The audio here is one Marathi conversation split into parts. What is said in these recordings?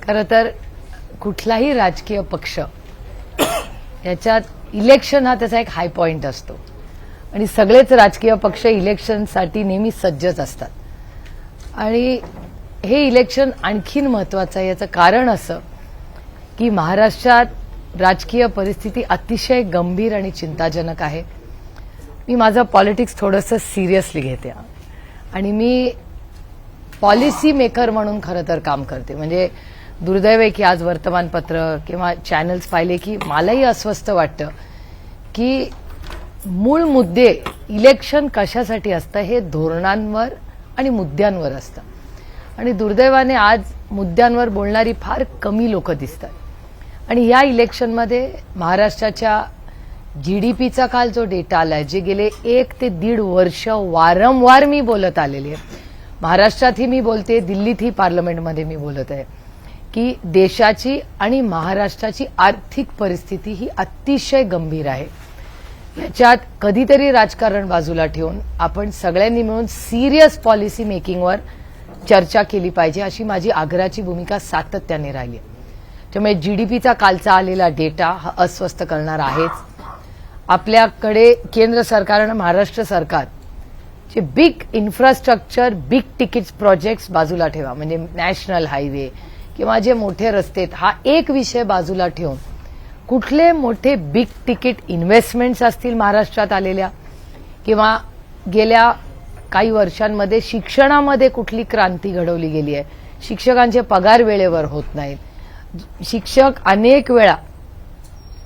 खरं तर कुठलाही राजकीय पक्ष याच्यात इलेक्शन हा त्याचा एक हाय पॉइंट असतो आणि सगळेच राजकीय पक्ष इलेक्शनसाठी नेहमी सज्जच असतात आणि हे इलेक्शन आणखीन महत्वाचं आहे. याचं कारण असं की महाराष्ट्रात राजकीय परिस्थिती अतिशय गंभीर आणि चिंताजनक आहे. मी माझं पॉलिटिक्स थोडंसं सिरियसली घेते आणि मी पॉलिसी मेकर म्हणून खरं तर काम करते. म्हणजे दुर्दैव आहे की आज वर्तमानपत्र किंवा चॅनल्स पाहिले की मलाही अस्वस्थ वाटतं की मूळ मुद्दे इलेक्शन कशासाठी असतं हे धोरणांवर आणि मुद्द्यांवर असतं आणि दुर्दैवाने आज मुद्द्यांवर बोलणारी फार कमी लोक दिसतात आणि या इलेक्शनमध्ये महाराष्ट्राच्या जीडीपीचा काल जो डेटा आलाय जे गेले 1 ते 1.5 वर्ष वारंवार मी बोलत आलेली आहे. महाराष्ट्रातही मी बोलते, दिल्लीतही पार्लमेंटमध्ये मी बोलत आहे की देशाची आणि महाराष्ट्राची आर्थिक परिस्थिती ही अतिशय गंभीर आहे. याच्यात कधीतरी राजकारण बाजूला ठेवून आपण सगळ्यांनी मिळून सिरियस पॉलिसी मेकिंगवर चर्चा केली पाहिजे अशी माझी आग्रहाची भूमिका सातत्याने राहिली. त्यामुळे जीडीपीचा कालचा आलेला डेटा हा अस्वस्थ करणार आहेच. आपल्याकडे केंद्र सरकार आणि महाराष्ट्र सरकार जे big infrastructure big ticket projects बाजूला ठेवा, म्हणजे नॅशनल हायवे किंवा जे मोठे रस्ते हा एक विषय बाजूला ठेवून कुठले मोठे बिग तिकीट इन्व्हेस्टमेंट्स असतील महाराष्ट्रात आलेल्या किंवा गेल्या काही वर्षांमध्ये शिक्षणामध्ये कुठली क्रांती घडवली गेली आहे. शिक्षकांचे पगार वेळेवर होत नाहीत. शिक्षक अनेक वेळा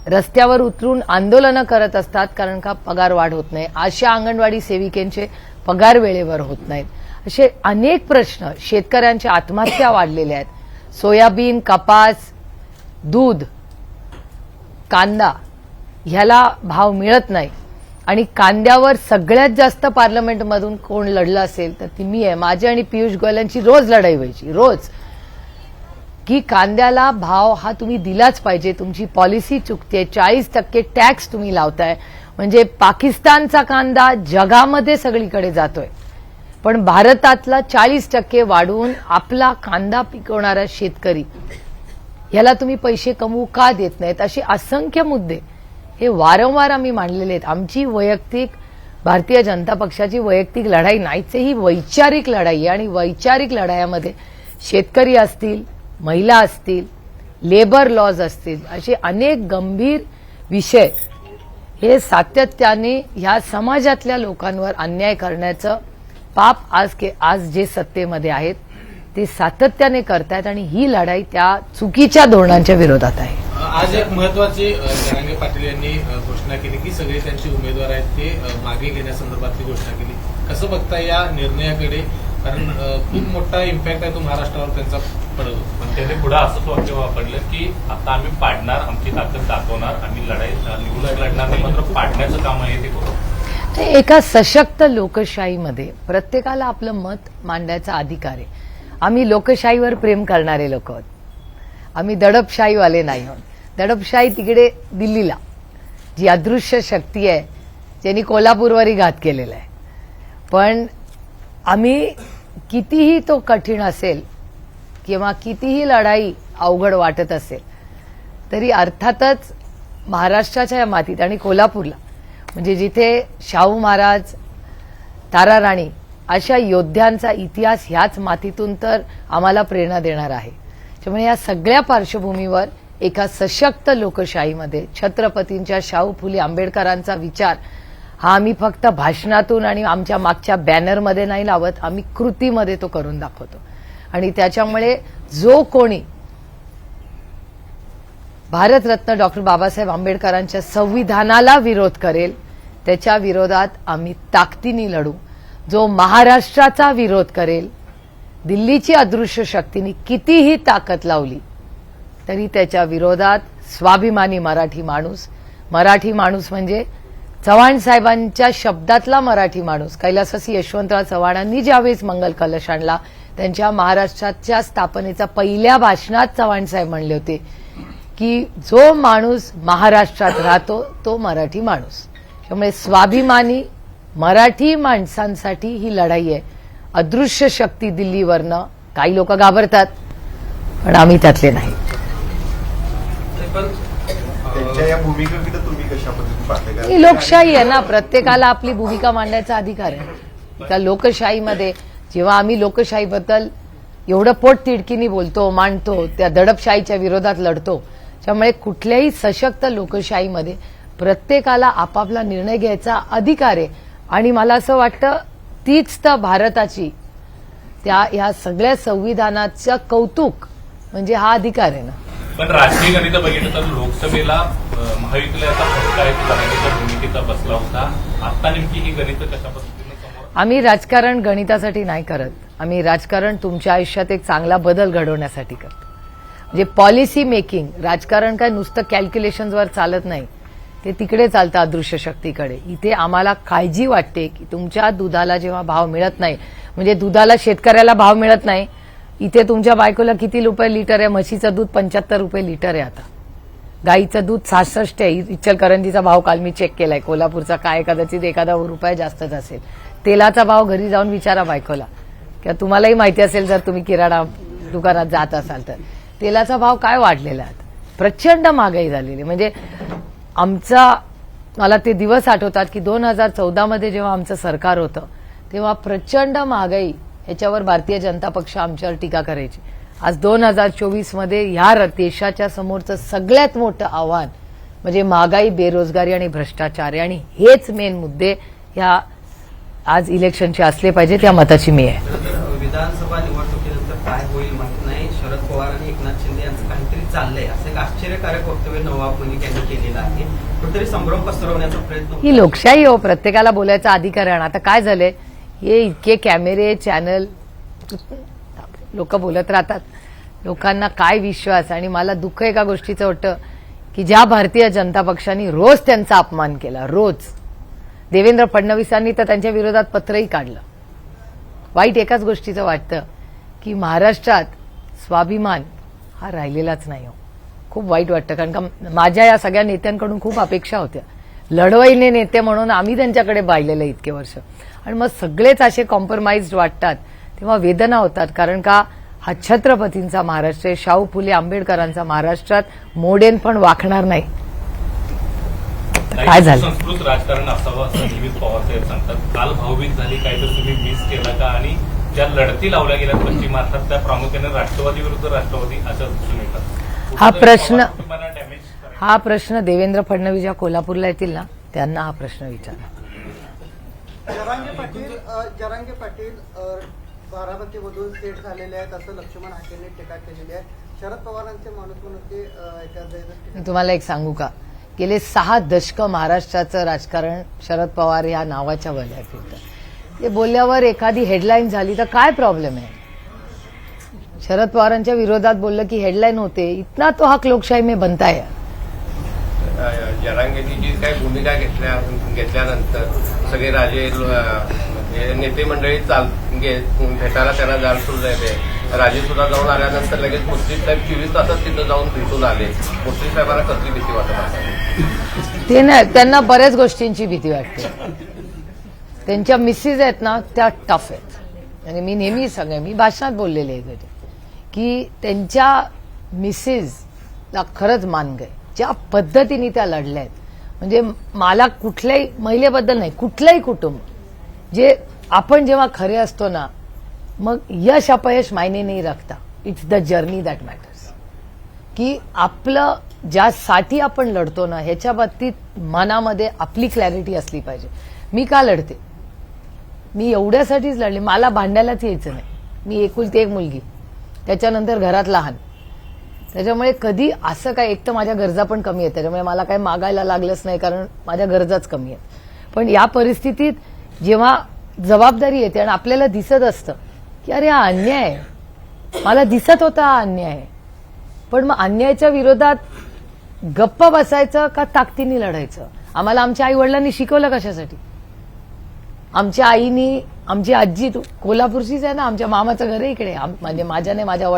रस्त्यावर उतरून आंदोलनं करत असतात कारण का पगार वाढ होत नाही. आशा अंगणवाडी सेविकेंचे पगार वेळेवर होत नाहीत. असे अनेक प्रश्न. शेतकऱ्यांच्या आत्महत्या वाढलेल्या आहेत. सोयाबीन, कपास, दूध, कांदा ह्याला भाव मिळत नाही आणि कांद्यावर सगळ्यात जास्त पार्लमेंटमधून कोण लढलं असेल तर ती मी आहे. माझी आणि पियुष गोयल यांची रोज लढाई व्हायची, रोज, की कांद्याला भाव हा तुम्ही दिलाच पाहिजे. तुमची पॉलिसी चुकते. 40% टॅक्स तुम्ही लावताय. म्हणजे पाकिस्तानचा कांदा जगामध्ये सगळीकडे जातोय पण भारतातला 40% वाढवून आपला कांदा पिकवणारा शेतकरी याला तुम्ही पैसे कमवू का देत नाहीत. असे असंख्य मुद्दे हे वारंवार आम्ही मांडलेले आहेत. आमची वैयक्तिक भारतीय जनता पक्षाची वैयक्तिक लढाई नाहीच, ही वैचारिक लढाई आहे आणि वैचारिक लढाईमध्ये शेतकरी असतील, महिला असतील, लेबर लॉज असतील, असे अनेक गंभीर विषय हे सातत्याने ह्या समाजातल्या लोकांवर अन्याय करण्याचं पाप आज जे सत्तेमध्ये आहेत ते सातत्याने करतायत आणि ही लढाई त्या चुकीच्या धोरणांच्या विरोधात आहे. आज एक महत्वाची जरांगे पाटील यांनी घोषणा केली की सगळे त्यांचे उमेदवार आहेत ते मागे घेण्यासंदर्भातली घोषणा केली. कसं बघता या निर्णयाकडे? कारण खूप मोठा इम्पॅक्ट आहे तो महाराष्ट्रावर त्यांचा पडत होता. पण त्यांनी पुढे असंच वाक्य वापरलं की आता आम्ही पाडणार, आमची ताकद दाखवणार, आम्ही लढाई निवडून लढणार नाही, मात्र पाडण्याचं काम आहे ते करू. एका सशक्त लोकशाहीमध्ये प्रत्येकाला आपलं मत मांडण्याचा अधिकार आहे. आम्ही लोकशाहीवर प्रेम करणारे लोक आहोत. आम्ही दडपशाहीवाले नाही आहोत. दडपशाही तिकडे दिल्लीला जी अदृश्य शक्ती आहे ज्यांनी कोल्हापूरवरही घात केलेला आहे. पण आम्ही कितीही तो कठीण असेल किंवा कितीही लढाई अवघड वाटत असेल तरी अर्थातच महाराष्ट्राच्या या मातीत आणि कोल्हापूरला म्हणजे जिथे शाहू महाराज, ताराराणी अशा योद्ध्यांचा इतिहास ह्याच मातीतून तर आम्हाला प्रेरणा देणार आहे. त्यामुळे या सगळ्या पार्श्वभूमीवर एका सशक्त लोकशाहीमध्ये छत्रपतींच्या, शाहू फुले आंबेडकरांचा विचार हा आम्ही फक्त भाषणातून आणि आमच्या मागच्या बॅनरमध्ये नाही लावत, आम्ही कृतीमध्ये तो करून दाखवतो. आणि त्याच्यामुळे जो कोणी भारतरत्न डॉक्टर बाबासाहेब आंबेडकरांच्या संविधानाला विरोध करेल त्याच्या विरोधात आम्ही ताकदीने लढू. जो महाराष्ट्राचा विरोध करेल, दिल्लीची अदृश्य शक्तीने कितीही ताकद लावली तरी त्याच्या विरोधात स्वाभिमानी मराठी माणूस म्हणजे चव्हाण साहेबांच्या शब्दातला मराठी माणूस. कैलासवासी यशवंतराव चव्हाणांनी ज्यावेळेस मंगल कलश आणला त्यांच्या महाराष्ट्राच्या स्थापनेच्या पहिल्या भाषणात चव्हाण साहेब म्हणले होते की जो माणूस महाराष्ट्रात राहतो तो मराठी माणूस. त्यामुळे स्वाभिमानी मराठी माणसांसाठी ही लढाई आहे. अदृश्य शक्ती दिल्लीवरनं काही लोक घाबरतात पण आम्ही त्यातले नाही. पण त्यांच्या या भूमिकेकडे तुम्ही कशा पद्धतीने पाहता का? ही लोकशाही आहे ना, प्रत्येकाला आपली भूमिका मांडण्याचा अधिकार आहे. त्या लोकशाहीमध्ये जेव्हा आम्ही लोकशाहीबद्दल एवढं पोटतिडकीनी बोलतो, मांडतो, त्या दडपशाहीच्या विरोधात लढतो, त्यामुळे कुठल्याही सशक्त लोकशाहीमध्ये प्रत्येकाला आपापला निर्णय घ्यायचा अधिकार आहे. आणि मला असं वाटतं तीच तर भारताची त्या ह्या सगळ्या संविधानाचं कौतुक म्हणजे हा अधिकार आहे ना. पण राजकीय गणित बघितलं तर लोकसभेला महायुतीला फटका आहे जरांगेच्या भूमिकेचा बसला होता. आता नेमकी ही गणित कशा पद्धतीने समोर? आम्ही राजकारण गणितासाठी नाही करत. आम्ही राजकारण तुमच्या आयुष्यात एक चांगला बदल घडवण्यासाठी करतो. म्हणजे पॉलिसी मेकिंग, राजकारण काय नुसतं कॅल्क्युलेशन्सवर चालत नाही, ते तिकडे चालतं अदृश्य शक्तीकडे. इथे आम्हाला काळजी वाटते की तुमच्या दुधाला जेव्हा भाव मिळत नाही, म्हणजे दुधाला शेतकऱ्याला भाव मिळत नाही, इथे तुमच्या बायकोला किती रुपये लिटर आहे? म्हशीचं दूध 75 रुपये लिटर आहे आता, गाईचं दूध 66 आहे. इचलकरंजीचा भाव काल मी चेक केलाय, कोल्हापूरचा काय कदाचित एखादा रुपया जास्तच असेल. तेलाचा भाव घरी जाऊन विचारा बायकोला, किंवा तुम्हालाही माहिती असेल जर तुम्ही किराणा दुकानात जात असाल तर तेलाचा भाव काय वाढलेला आहे. प्रचंड महागाई झालेली. म्हणजे मला ते दिवस आठवतात की 2014 मध्ये जेव्हा आमचं सरकार होतं तेव्हा प्रचंड महागाई, याच्यावर भारतीय जनता पक्ष आमच्यावर टीका करायची. आज 2024 मध्ये ह्या देशाच्या समोरचं सगळ्यात मोठं आव्हान म्हणजे महागाई, बेरोजगारी आणि भ्रष्टाचार आहे. आणि हेच मेन मुद्दे ह्या आज इलेक्शनचे असले पाहिजे, त्या मताची मी आहे. विधानसभा निवडणुकीनंतर काय होईल माहित नाही. शरद पवार आणि एकनाथ शिंदे यांचं काहीतरी चाललंय, असं एक आश्चर्यकारक वक्तव्य नवाब मलिक यांनी केलेलं आहे. कुठेतरी संभ्रम पसरवण्याचा प्रयत्न. ही लोकशाही हो, प्रत्येकाला बोलायचा अधिकार आहे. आता काय झालंय, हे इतके कॅमेरे, चॅनल, लोक बोलत राहतात. लोकांना काय विश्वास. आणि मला दुःख एका गोष्टीचं वाटतं की ज्या भारतीय जनता पक्षाने रोज त्यांचा अपमान केला, रोज. देवेंद्र फडणवीसांनी तर त्यांच्या विरोधात पत्रही काढलं. वाईट एकाच गोष्टीचं वाटतं की महाराष्ट्रात स्वाभिमान हा राहिलेलाच नाही हो. खूप वाईट वाटतं, कारण का माझ्या या सगळ्या नेत्यांकडून खूप अपेक्षा होत्या. लढवईने नेते म्हणून आम्ही त्यांच्याकडे पाहिलेलं इतके वर्ष, आणि मग सगळेच असे कॉम्प्रोमाइज्ड वाटतात तेव्हा वेदना होतात. कारण का हा छत्रपतींचा महाराष्ट्र आहे, शाहू फुले आंबेडकरांचा महाराष्ट्रात मोडेन पण वाकणार नाही. काय झालं? संस्कृत राजकारण असावं असं नेहमीच पवारसाहेब सांगतात. काल भाऊबीज झाली, काही तर तुम्ही मिस केला का? आणि ज्या लढती लावल्या गेल्या पश्चिम महाराष्ट्रात त्या प्रामुख्याने राष्ट्रवादी विरुद्ध राष्ट्रवादी अशा दिसून येतात. हा प्रश्न देवेंद्र फडणवीस ज्या कोल्हापूरला येतील ना त्यांना हा प्रश्न विचारा. जरांगे पाटील बारामतीमधून सेट झालेले आहेत असं लक्ष्मण हाकेंनी टीका केलेली आहे. शरद पवारांचे माणूस म्हणून ते मी तुम्हाला एक सांगू का, गेले 6 दशकं महाराष्ट्राचं राजकारण शरद पवार या नावाच्या वलयात फिरतं. ते बोलल्यावर एखादी हेडलाईन झाली तर काय प्रॉब्लेम आहे? शरद पवारांच्या विरोधात बोललं की हेडलाईन होते. इतना तो हक लोकशाही में बनता है. जरांगेची जी काही भूमिका घेतल्यानंतर सगळे राजे नेते मंडळी भेटायला त्यांना जाल सुरू झाले. राजे सुद्धा जाऊन आल्यानंतर लगेच मुस्लिम साहेब 24 तासात तिथं जाऊन भेटून आले. मुस्लिम साहेबांना कसली भीती वाटत असेल? ते नाही, त्यांना बऱ्याच गोष्टींची भीती वाटते. त्यांच्या मिसेस आहेत ना त्या टफ आहेत. आणि मी नेहमी मी भाषणात बोललेले आहे की त्यांच्या मिसेसला खरंच मान गए ज्या पद्धतीने त्या लढल्या आहेत. म्हणजे मला कुठल्याही महिलेबद्दल नाही, कुठलंही कुटुंब जे आपण जेव्हा खरे असतो ना, मग यश अपयश मायने नाही रखता. It's the journey that matters. की आपलं ज्यासाठी आपण लढतो ना ह्याच्या बाबतीत मनामध्ये आपली क्लॅरिटी असली पाहिजे. मी का लढते? मी एवढ्यासाठीच लढले, मला भांडायलाच यायचं नाही. मी एकुलती एक मुलगी, त्याच्यानंतर घरात लहान, त्याच्यामुळे कधी असं काय, एक तर माझ्या गरजा पण कमी आहेत, त्याच्यामुळे मला काही मागायला लागलंच नाही, कारण माझ्या गरजाच कमी आहेत. पण या परिस्थितीत जेव्हा जबाबदारी येते आणि आपल्याला दिसत असतं की अरे हा अन्याय आहे, मला दिसत होता हा अन्याय आहे, पण मग अन्यायाच्या विरोधात गप्प बसायचं का ताकदीने लढायचं? आम्हाला आमच्या आई वडिलांनी शिकवलं कशासाठी? आमच्या आईनी, आमची आजी कोल्हापूरचीच आहे ना, आमच्या मामाचं घर आहे इकडे, म्हणजे माझ्या नाही, माझ्या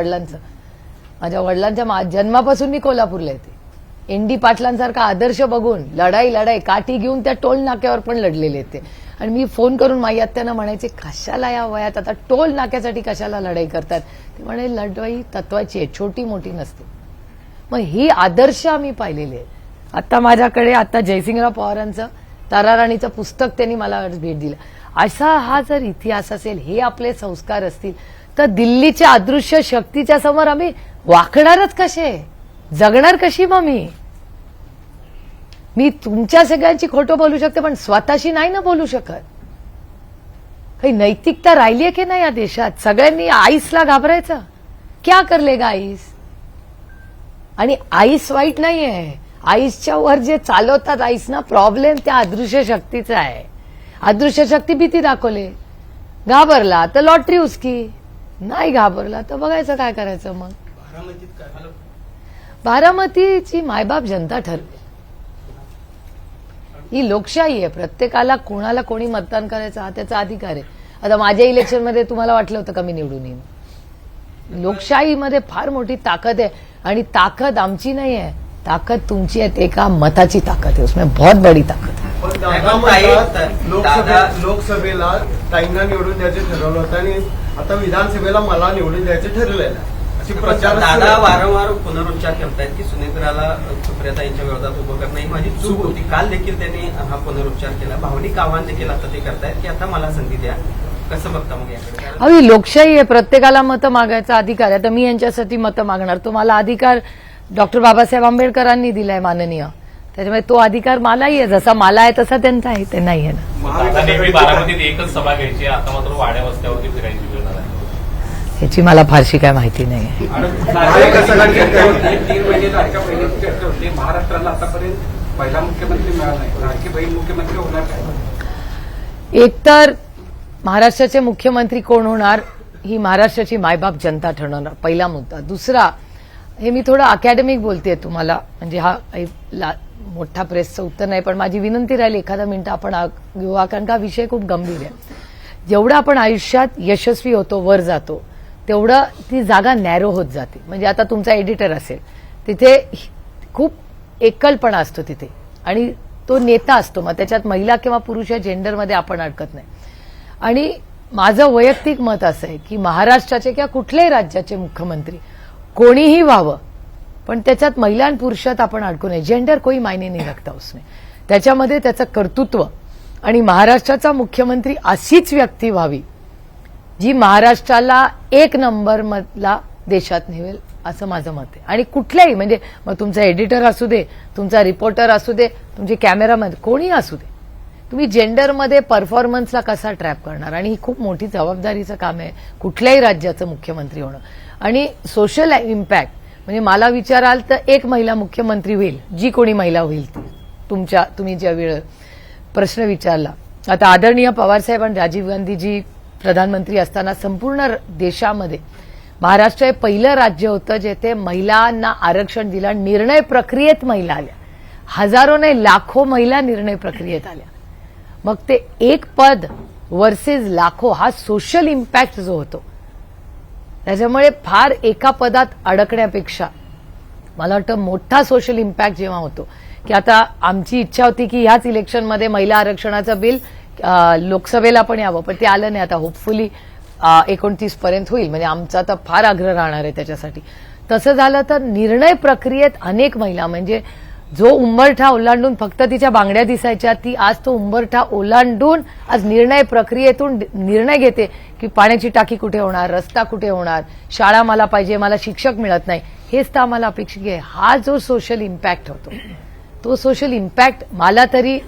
वडिलांच्या जन्मापासून मी कोल्हापूरला येते. एन डी पाटलांसारखा आदर्श बघून लढाई काठी घेऊन त्या टोल नाक्यावर पण लढलेले ते. आणि मी फोन करून माई आत्यांना म्हणायचे कशाला या वयात आता टोल नाक्यासाठी कशाला लढाई करतात. ते म्हणे लढाई तत्वाची आहे, छोटी मोठी नसते. मग ही आदर्श आम्ही पाहिलेले आहेत. आता माझ्याकडे आता जयसिंगराव पवारांचं ताराराणीचं पुस्तक त्यांनी मला भेट दिलं. असा हा जर इतिहास असेल, हे आपले संस्कार असतील, तर दिल्लीच्या अदृश्य शक्तीच्या समोर आम्ही वाकणारच कसे, जगणार कशी. मग मी तुमच्या सगळ्यांची खोटं बोलू शकते, पण स्वतःशी नाही ना बोलू शकत. काही नैतिकता राहिलीये की नाही या देशात. सगळ्यांनी आईसला घाबरायचं. क्या कर लेगा आईस. आणि आईस वाईट नाहीये, आईसच्या वर जे चालवतात आईसना प्रॉब्लेम त्या अदृश्य शक्तीचा आहे. अदृश्य शक्ती भीती दाखवले, घाबरला तर लॉटरी उसकी, नाही घाबरला तर बघायचं काय करायचं. मग बारामतीची मायबाप जनता ठरते. ही लोकशाही आहे. प्रत्येकाला कोणाला कोणी मतदान करायचं हा त्याचा अधिकार आहे. आता माझ्या इलेक्शनमध्ये तुम्हाला वाटलं होतं का मी निवडून येईन. लोकशाहीमध्ये फार मोठी ताकद आहे आणि ताकद आमची नाही आहे, ताकद तुमची आहे. ते एका मताची ताकद आहे, उसमें बहुत बड़ी ताकद है. पण दादा म्हणतात, लोकसभेला ताईंना निवडून द्यायचं ठरवलं होतं आणि आता विधानसभेला मला निवडून द्यायचं ठरलेलं आहे. अशी प्रचार दादा वारंवार पुनरुच्चार करतायत की सुनेत्राला सुप्रियाताईंच्या विरोधात उभं करणं ही माझी चूक होती. काल देखील त्यांनी हा पुनरुच्चार केला. भावनिक आव्हान देखील आता ते करतायत की आता मला संधी द्या. कसं बघता मग याकडे. अहो, लोकशाही आहे, प्रत्येकाला मतं मागायचा अधिकार आहे. आता मी यांच्यासाठी मतं मागणार, तो मला अधिकार डॉक्टर बाबासाहेब आंबेडकरांनी दिलाय माननीय. त्याच्यामुळे तो अधिकार मलाही आहे, जसा मला आहे तसा त्यांचा आहे. ते नाही आहे ना. आता नेहमी बारामतीत एकच सभा घ्यायची, आता मात्र वाड्या वस्त्यावरती फिरायची वेळ आली. याची मला फारशी काय माहिती नाही. 3 महिने लाडक्या बहिणीची चर्चा होती. महाराष्ट्राला आतापर्यंत पहिला मुख्यमंत्री मिळाला नाही. लाडकी बहीण मुख्यमंत्री होणार काय. एकतर महाराष्ट्राचे मुख्यमंत्री कोण होणार ही महाराष्ट्राची मायबाप जनता ठरवणार, पहिला मुद्दा. दुसरा, हे मी थोडं अकॅडमिक बोलतेय तुम्हाला, म्हणजे हा मोठा प्रेसचं उत्तर नाही, पण माझी विनंती राहिली एखादा मिनिट आपण घेऊ, कारण का विषय खूप गंभीर आहे. जेवढं आपण आयुष्यात यशस्वी होतो, वर जातो, तेवढं ती जागा नॅरो होत जाते. म्हणजे आता तुमचा एडिटर असेल, तिथे खूप एकलपणा असतो तिथे, आणि तो नेता असतो. मग त्याच्यात महिला किंवा पुरुष या जेंडरमध्ये आपण अडकत नाही. आणि माझं वैयक्तिक मत असं आहे की महाराष्ट्राचे किंवा कुठल्याही राज्याचे मुख्यमंत्री कोणीही व्हावं, पण त्याच्यात महिला आणि पुरुषात आपण अडकू नये. जेंडर कोई मायने नाही रखता उसने. त्याच्यामध्ये त्याचं कर्तृत्व, आणि महाराष्ट्राचा मुख्यमंत्री अशीच व्यक्ती व्हावी जी महाराष्ट्राला 1 नंबर मधला देशात नेवेल, असं माझं मत आहे. आणि कुठल्याही, म्हणजे मग तुमचा एडिटर असू दे, तुमचा रिपोर्टर असू दे, तुमचे कॅमेरामॅन कोणी असू दे, तुम्ही जेंडरमध्ये परफॉर्मन्सला कसा ट्रॅप करणार. आणि ही खूप मोठी जबाबदारीचं काम आहे कुठल्याही राज्याचं मुख्यमंत्री होणं. आणि सोशल इम्पॅक्ट, म्हणजे मला विचाराल तर एक महिला मुख्यमंत्री होईल, जी कोणी महिला होईल ती. तुम्ही ज्या वेळ प्रश्न विचारला, आता आदरणीय पवारसाहेब आणि राजीव गांधीजी प्रधानमंत्री असताना संपूर्ण देशामध्ये महाराष्ट्र हे पहिलं राज्य होतं जेथे महिलांना आरक्षण दिलं. निर्णय प्रक्रियेत महिला आल्या, हजारो नाही लाखो महिला निर्णय प्रक्रियेत आल्या. मग ते एक पद वर्सेस लाखो, हा सोशल इम्पॅक्ट जो होतो, त्याच्यामुळे फार एका पदात अडकण्यापेक्षा मला वाटतं मोठा सोशल इम्पॅक्ट जेव्हा होतो, की आता आमची इच्छा होती की ह्याच इलेक्शनमध्ये महिला आरक्षणाचं बिल लोकसभेला पण यावं, पण ते आलं नाही. आता होपफुली 29 पर्यंत होईल, म्हणजे आमचा तर फार आग्रह राहणार आहे त्याच्यासाठी. तसं झालं तर निर्णय प्रक्रियेत अनेक महिला, म्हणजे जो उंबरठा ओलांडून फक्त तिच्या बांगड्या दिसायच्या, ती आज तो उंबरठा ओलांडून आज निर्णय प्रक्रियेतून निर्णय घेते की पाण्याची टाकी कुठे होणार, रस्ता कुठे होणार, शाळा मला पाहिजे, मला शिक्षक मिळत नाही, हेच तर आम्हाला अपेक्षित आहे. हा जो सोशल इम्पॅक्ट होतो, तो सोशल इम्पॅक्ट मला तरी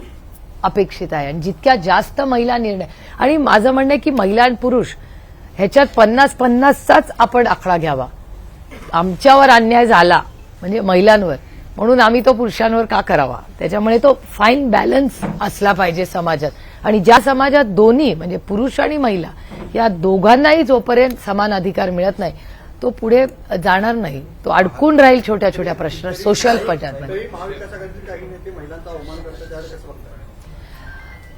अपेक्षित आहे. आणि जितक्या जास्त महिला निर्णय, आणि माझं म्हणणं आहे की महिला आणि पुरुष ह्याच्यात 50-50चाच आपण आकडा घ्यावा. आमच्यावर अन्याय झाला म्हणजे महिलांवर, म्हणून आम्ही तो पुरुषांवर का करावा. त्याच्यामुळे तो फाईन बॅलन्स असला पाहिजे समाजात. आणि ज्या समाजात दोन्ही, म्हणजे पुरुष आणि महिला या दोघांनाही जोपर्यंत समान अधिकार मिळत नाही, तो पुढे जाणार नाही, तो अडकून राहील छोट्या छोट्या प्रश्न सोशल पदार्थांमध्ये. महाविकास आघाडीचे काही नेते महिलांचा अवमान करतात, त्यावर कसं बघताय.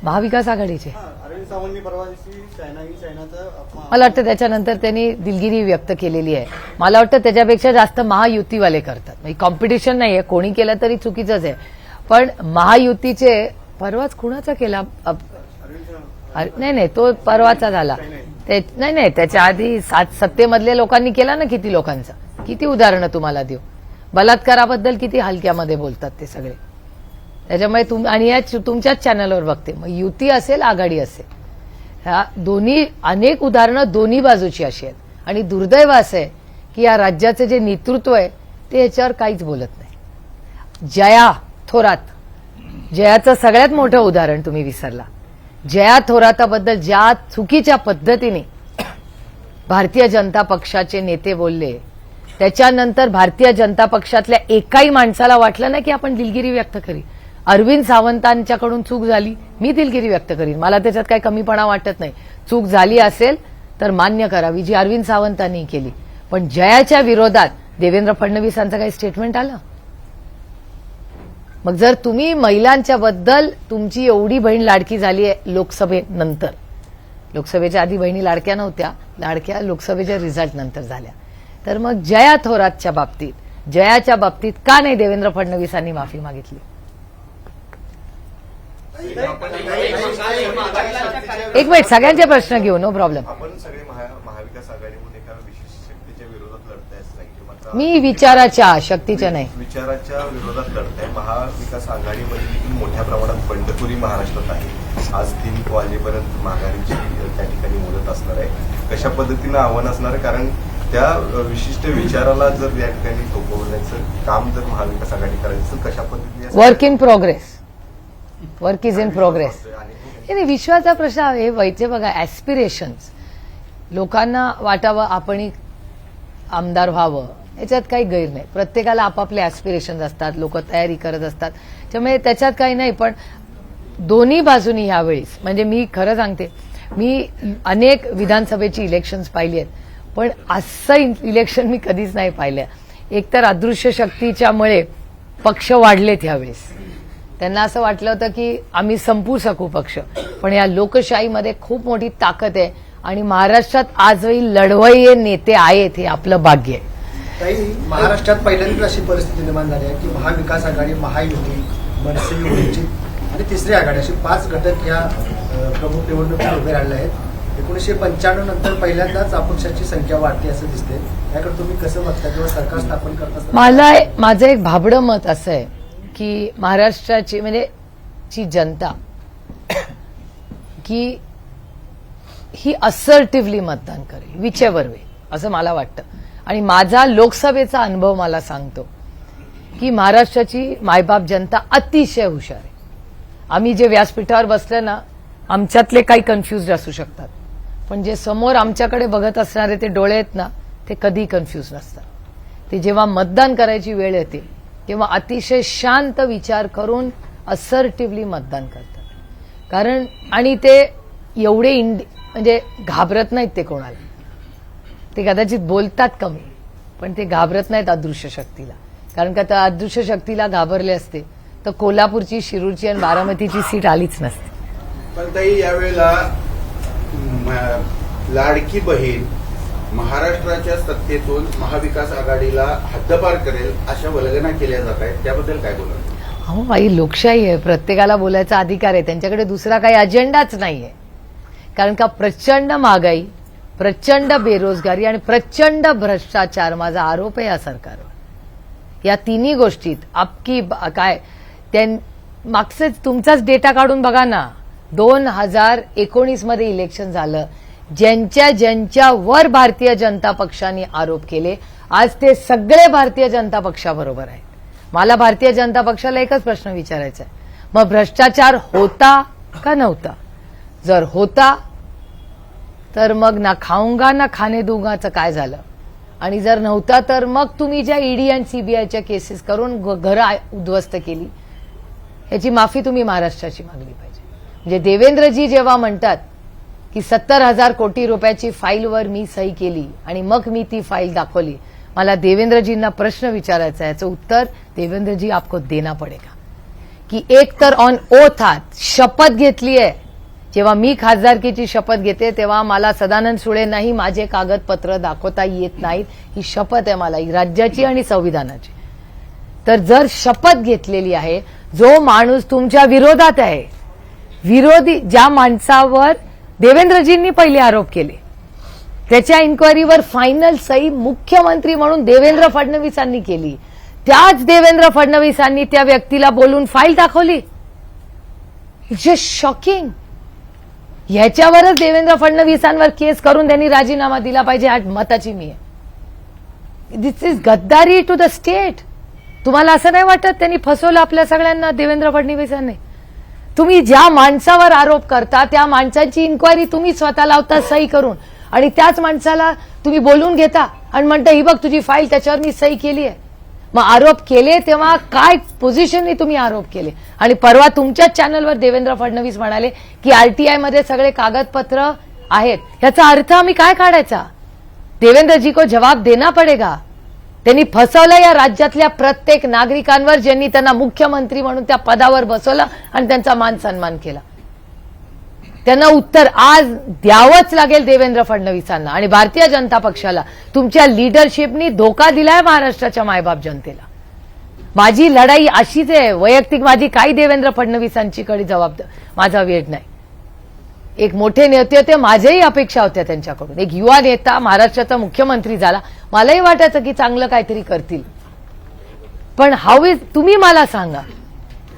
महाविकास आघाडीचे अरविंद सावंतनी परवा दिवशी चायनाचं मला वाटतं त्याच्यानंतर त्यांनी दिलगिरी व्यक्त केलेली आहे. मला वाटतं त्याच्यापेक्षा जास्त महायुतीवाले करतात. म्हणजे कॉम्पिटिशन नाहीये, कोणी केलं तरी चुकीचंच आहे, पण महायुतीचे परवाच कुणाचा केला नाही नाही, तो परवाचा झाला. नाही, त्याच्या आधी सत्तेमधल्या लोकांनी केला ना, किती लोकांचा, किती उदाहरणं तुम्हाला देऊ. बलात्काराबद्दल किती हलक्यामध्ये बोलतात ते सगळे. त्याच्यामुळे आणि या तुमच्याच चॅनलवर बघते, मग युती असेल आघाडी असेल, ह्या दोन्ही अनेक उदाहरणं दोन्ही बाजूची अशी आहेत. आणि दुर्दैव असं आहे की या राज्याचं जे नेतृत्व आहे ते याच्यावर काहीच बोलत नाही. जया थोरात, जयाचं सगळ्यात मोठं उदाहरण तुम्ही विसरला. जया थोराताबद्दल ज्या चुकीच्या पद्धतीने भारतीय जनता पक्षाचे नेते बोलले, त्याच्यानंतर भारतीय जनता पक्षातल्या एकाही माणसाला वाटलं नाही की आपण दिलगिरी व्यक्त करी. अरविंद सावंतांच्याकडून चूक झाली, मी दिलगिरी व्यक्त करीन, मला त्याच्यात काही कमीपणा वाटत नाही. चूक झाली असेल तर मान्य करावी, जी अरविंद सावंतांनी केली. पण जयाच्या विरोधात देवेंद्र फडणवीसांचं काही स्टेटमेंट आलं? मग जर तुम्ही महिलांच्या बद्दल तुमची एवढी बहीण लाडकी झाली आहे लोकसभेनंतर, लोकसभेच्या आधी बहिणी लाडक्या नव्हत्या, लाडक्या लोकसभेच्या रिझल्ट नंतर झाल्या, तर मग जया थोरातच्या बाबतीत, जयाच्या बाबतीत का नाही देवेंद्र फडणवीसांनी माफी मागितली? एक मिनिट, सगळ्यांचे प्रश्न घेऊ, नो प्रॉब्लेम. आपण सगळे महाविकास आघाडीमध्ये एका विशिष्ट शक्तीच्या विरोधात लढताय असं सांगितलं. मात्र मी विचाराच्या, शक्तीच्या नाही. विचाराच्या विरोधात लढताय. महाविकास आघाडीमध्ये देखील मोठ्या प्रमाणात बंडखोरी महाराष्ट्रात आहे. आज 3 वाजेपर्यंत माघारीची त्या ठिकाणी मुदत असणार आहे. कशा पद्धतीनं आव्हान असणार आहे? कारण त्या विशिष्ट विचाराला जर या ठिकाणी थोपवण्याचं काम जर महाविकास आघाडी करायचं तर कशा पद्धतीने? Work in progress, work is in progress. नाही, विश्वाचा प्रश्न हे व्हायचे बघा. ऍस्पिरेशन्स, लोकांना वाटावं आपणही आमदार व्हावं, याच्यात काही गैर नाही. प्रत्येकाला आपापले ऍस्पिरेशन्स असतात, लोक तयारी करत असतात, त्यामुळे त्याच्यात काही नाही. पण दोन्ही बाजूनी ह्यावेळेस, म्हणजे मी खरं सांगते, मी अनेक विधानसभेची इलेक्शन्स पाहिली आहेत, पण असं इलेक्शन मी कधीच नाही पाहिलं. एकतर अदृश्य शक्तीच्यामुळे पक्ष वाढलेत ह्यावेळेस. त्यांना असं वाटलं होतं की आम्ही संपवू शकू पक्ष, पण या लोकशाहीमध्ये खूप मोठी ताकद आहे आणि महाराष्ट्रात आजही लढवय्ये नेते आहेत, हे आपलं भाग्य आहे. ताई, महाराष्ट्रात पहिल्यांदाच अशी परिस्थिती निर्माण झाली आहे की महाविकास आघाडी, महायुती, मनसे, वंचित आणि तिसरी आघाडी असे 5 घटक या प्रमुख निवडणुकीत उभे राहिले आहेत. 1995 नंतर पहिल्यांदाच अपक्षाची संख्या वाढते असं दिसते. याकडे तुम्ही कसं बघता किंवा सरकार स्थापन करत असताना? माझं एक भाबडं मत असं आहे की महाराष्ट्राची म्हणजे ची जनता की ही असर्टिव्हली मतदान करेल, विचेवर वे, असं मला वाटतं. आणि माझा लोकसभेचा अनुभव मला सांगतो की महाराष्ट्राची मायबाप जनता अतिशय हुशार आहे. आम्ही जे व्यासपीठावर बसले ना, आमच्यातले काही कन्फ्युज असू शकतात, पण जे समोर आमच्याकडे बघत असणारे ते डोळे आहेत ना, ते कधी कन्फ्युज नसतात. ते जेव्हा मतदान करायची वेळ येते तेव्हा अतिशय शांत विचार करून असर्टिव्हली मतदान करतात. कारण आणि ते एवढे म्हणजे घाबरत नाहीत ते कोणाला. ते कदाचित बोलतात कमी, पण ते घाबरत नाहीत अदृश्य शक्तीला. कारण का त्या अदृश्य शक्तीला घाबरले असते तर कोल्हापूरची, शिरूरची आणि बारामतीची सीट आलीच नसती. पण ताई, यावेळेला लाडकी बहीण महाराष्ट्राच्या सत्तेतून महाविकास आघाडीला हद्दपार करेल अशा वल्गना केल्या जात आहेत, त्याबद्दल काय बोला? अहो बाई, लोकशाही आहे, प्रत्येकाला बोलायचा अधिकार आहे. त्यांच्याकडे दुसरा काही अजेंडाच नाहीये. कारण का प्रचंड महागाई, प्रचंड बेरोजगारी आणि प्रचंड भ्रष्टाचार माझा आरोप आहे या सरकारवर. या तिन्ही गोष्टीत आपकी काय मागचेच तुमचाच डेटा काढून बघा ना. 2019 मध्ये इलेक्शन झालं, ज्यांच्यावर भारतीय जनता पक्षाने आरोप केले, आज ते सगळे भारतीय जनता पक्षाबरोबर आहेत. मला भारतीय जनता पक्षाला एकच प्रश्न विचारायचा आहे, मग भ्रष्टाचार होता का नव्हता? जर होता तर मग ना खाऊंगा ना खाने दूंगाचं काय झालं? आणि जर नव्हता तर मग तुम्ही ज्या ईडी आणि सीबीआयच्या केसेस करून घरं उद्ध्वस्त केली, याची माफी तुम्ही महाराष्ट्राची मागली पाहिजे. म्हणजे देवेंद्रजी जेव्हा म्हणतात की 70,000 कोटी रुपयाची फाईलवर मी सही केली आणि मग मी ती फाईल दाखवली, मला देवेंद्रजींना प्रश्न विचारायचा आहे. याचं उत्तर देवेंद्रजी आपको देना पडेगा की एक तर ऑन ओथ आहात, शपथ घेतली आहे. जेव्हा मी खासदारकीची शपथ घेते तेव्हा मला सदानंद सुळेंनाही माझे कागदपत्र दाखवता येत नाहीत. ही शपथ आहे मला, ही राज्याची आणि संविधानाची. तर जर शपथ घेतलेली आहे, जो माणूस तुमच्या विरोधात आहे, विरोधी ज्या माणसावर देवेंद्रजींनी पहिले आरोप केले. त्याच्या इन्क्वायरीवर फायनल सही मुख्यमंत्री म्हणून देवेंद्र फडणवीसांनी केली. त्याच देवेंद्र फडणवीसांनी त्या व्यक्तीला बोलून फाईल दाखवली. It's just shocking. ह्याच्यावरच देवेंद्र फडणवीसांवर केस करून त्यांनी राजीनामा दिला पाहिजे. आज मताची मी आहे. दिस इज गद्दारी टू द स्टेट. तुम्हाला असं नाही वाटत त्यांनी फसवलं आपल्या सगळ्यांना देवेंद्र फडणवीसांनी? तुम्ही ज्या माणसावर आरोप करता त्या माणसाची इन्क्वायरी तुम्ही स्वतः लावता सही करून, आणि त्याच माणसाला तुम्ही बोलून घेता आणि म्हणता ही बघ तुझी फाईल, त्याच्यावर मी सही केली आहे. मग आरोप केले तेव्हा काय पोझिशनने तुम्ही आरोप केले? आणि परवा तुमच्याच चॅनलवर देवेंद्र फडणवीस म्हणाले की आरटीआय मध्ये सगळे कागदपत्र आहेत. याचा अर्थ आम्ही काय काढायचा? देवेंद्रजी को जवाब देना पडेगा. त्यांनी फसवलं या राज्यातल्या प्रत्येक नागरिकांवर, ज्यांनी त्यांना मुख्यमंत्री म्हणून त्या पदावर बसवलं आणि त्यांचा मान सन्मान केला. त्यांना उत्तर आज द्यावंच लागेल देवेंद्र फडणवीसांना आणि भारतीय जनता पक्षाला. तुमच्या लिडरशिपनी धोका दिलाय महाराष्ट्राच्या मायबाप जनतेला. माझी लढाई अशीच आहे वैयक्तिक. माझी काही देवेंद्र फडणवीसांची कडे जबाबदार माझा वेळ नाही. एक मोठे नेते होते, माझ्याही अपेक्षा होत्या त्यांच्याकडून. एक युवा नेता महाराष्ट्राचा मुख्यमंत्री झाला, मलाही वाटायचं की चांगलं काहीतरी करतील. पण तुम्ही मला सांगा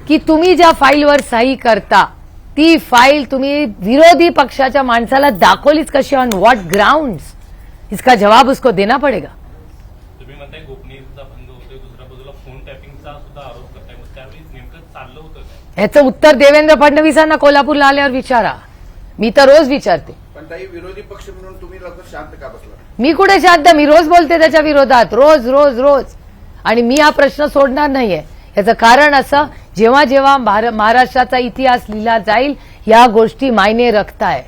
की तुम्ही ज्या फाईलवर सही करता ती फाईल तुम्ही विरोधी पक्षाच्या माणसाला दाखवलीच कशी? On what grounds? इसका जवाब उसको देना पडेगा. तुम्ही म्हणताय गोपनीयतेचा भंग होतोय, दुसऱ्या बाजूला फोन टॅपिंगचा सुद्धा आरोप करताय. मग त्यावेळी नेमकं चाललं होतं काय? ह्याचं उत्तर देवेंद्र फडणवीसांना कोल्हापूरला आल्यावर विचारा. मी तर रोज विचारते. पण ताई, विरोधी पक्ष म्हणून तुम्ही लोक शांत का बसला? मी कुठे शांत? मी रोज बोलते त्याच्या विरोधात, रोज रोज रोज. आणि मी हा प्रश्न सोडणार नाहीये. याचं कारण असं, जेव्हा जेव्हा महाराष्ट्राचा इतिहास लिहिला जाईल या गोष्टी मायने रखताय.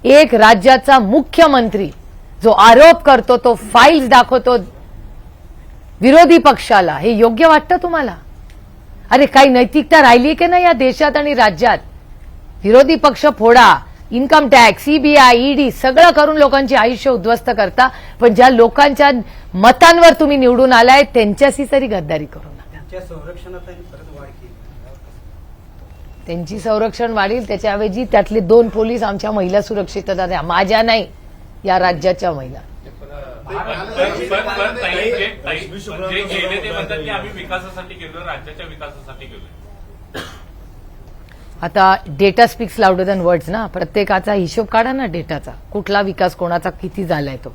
एक राज्याचा मुख्यमंत्री जो आरोप करतो, तो फाईल्स दाखवतो विरोधी पक्षाला, हे योग्य वाटतं तुम्हाला? अरे काही नैतिकता राहिली की नाही या देशात आणि राज्यात? विरोधी पक्ष फोडा, इन्कम टॅक्स, सीबीआय, ईडी सगळं करून लोकांचे आयुष्य उद्ध्वस्त करता. पण ज्या लोकांच्या मतांवर तुम्ही निवडून आलाय त्यांच्याशी तरी गद्दारी करू नका. त्यांची संरक्षण वाढील. त्याच्याऐवजी त्यातले 2 पोलीस आमच्या महिला सुरक्षितता द्या. माझ्या नाही, या राज्याच्या महिला. पण ताई, जे गेले ते म्हणतात की आम्ही विकासासाठी गेलो, राज्याच्या विकासासाठी गेलो. आता data speaks louder than words ना. प्रत्येकाचा हिशोब काढा ना डेटाचा. कुठला विकास कोणाचा किती झालाय तो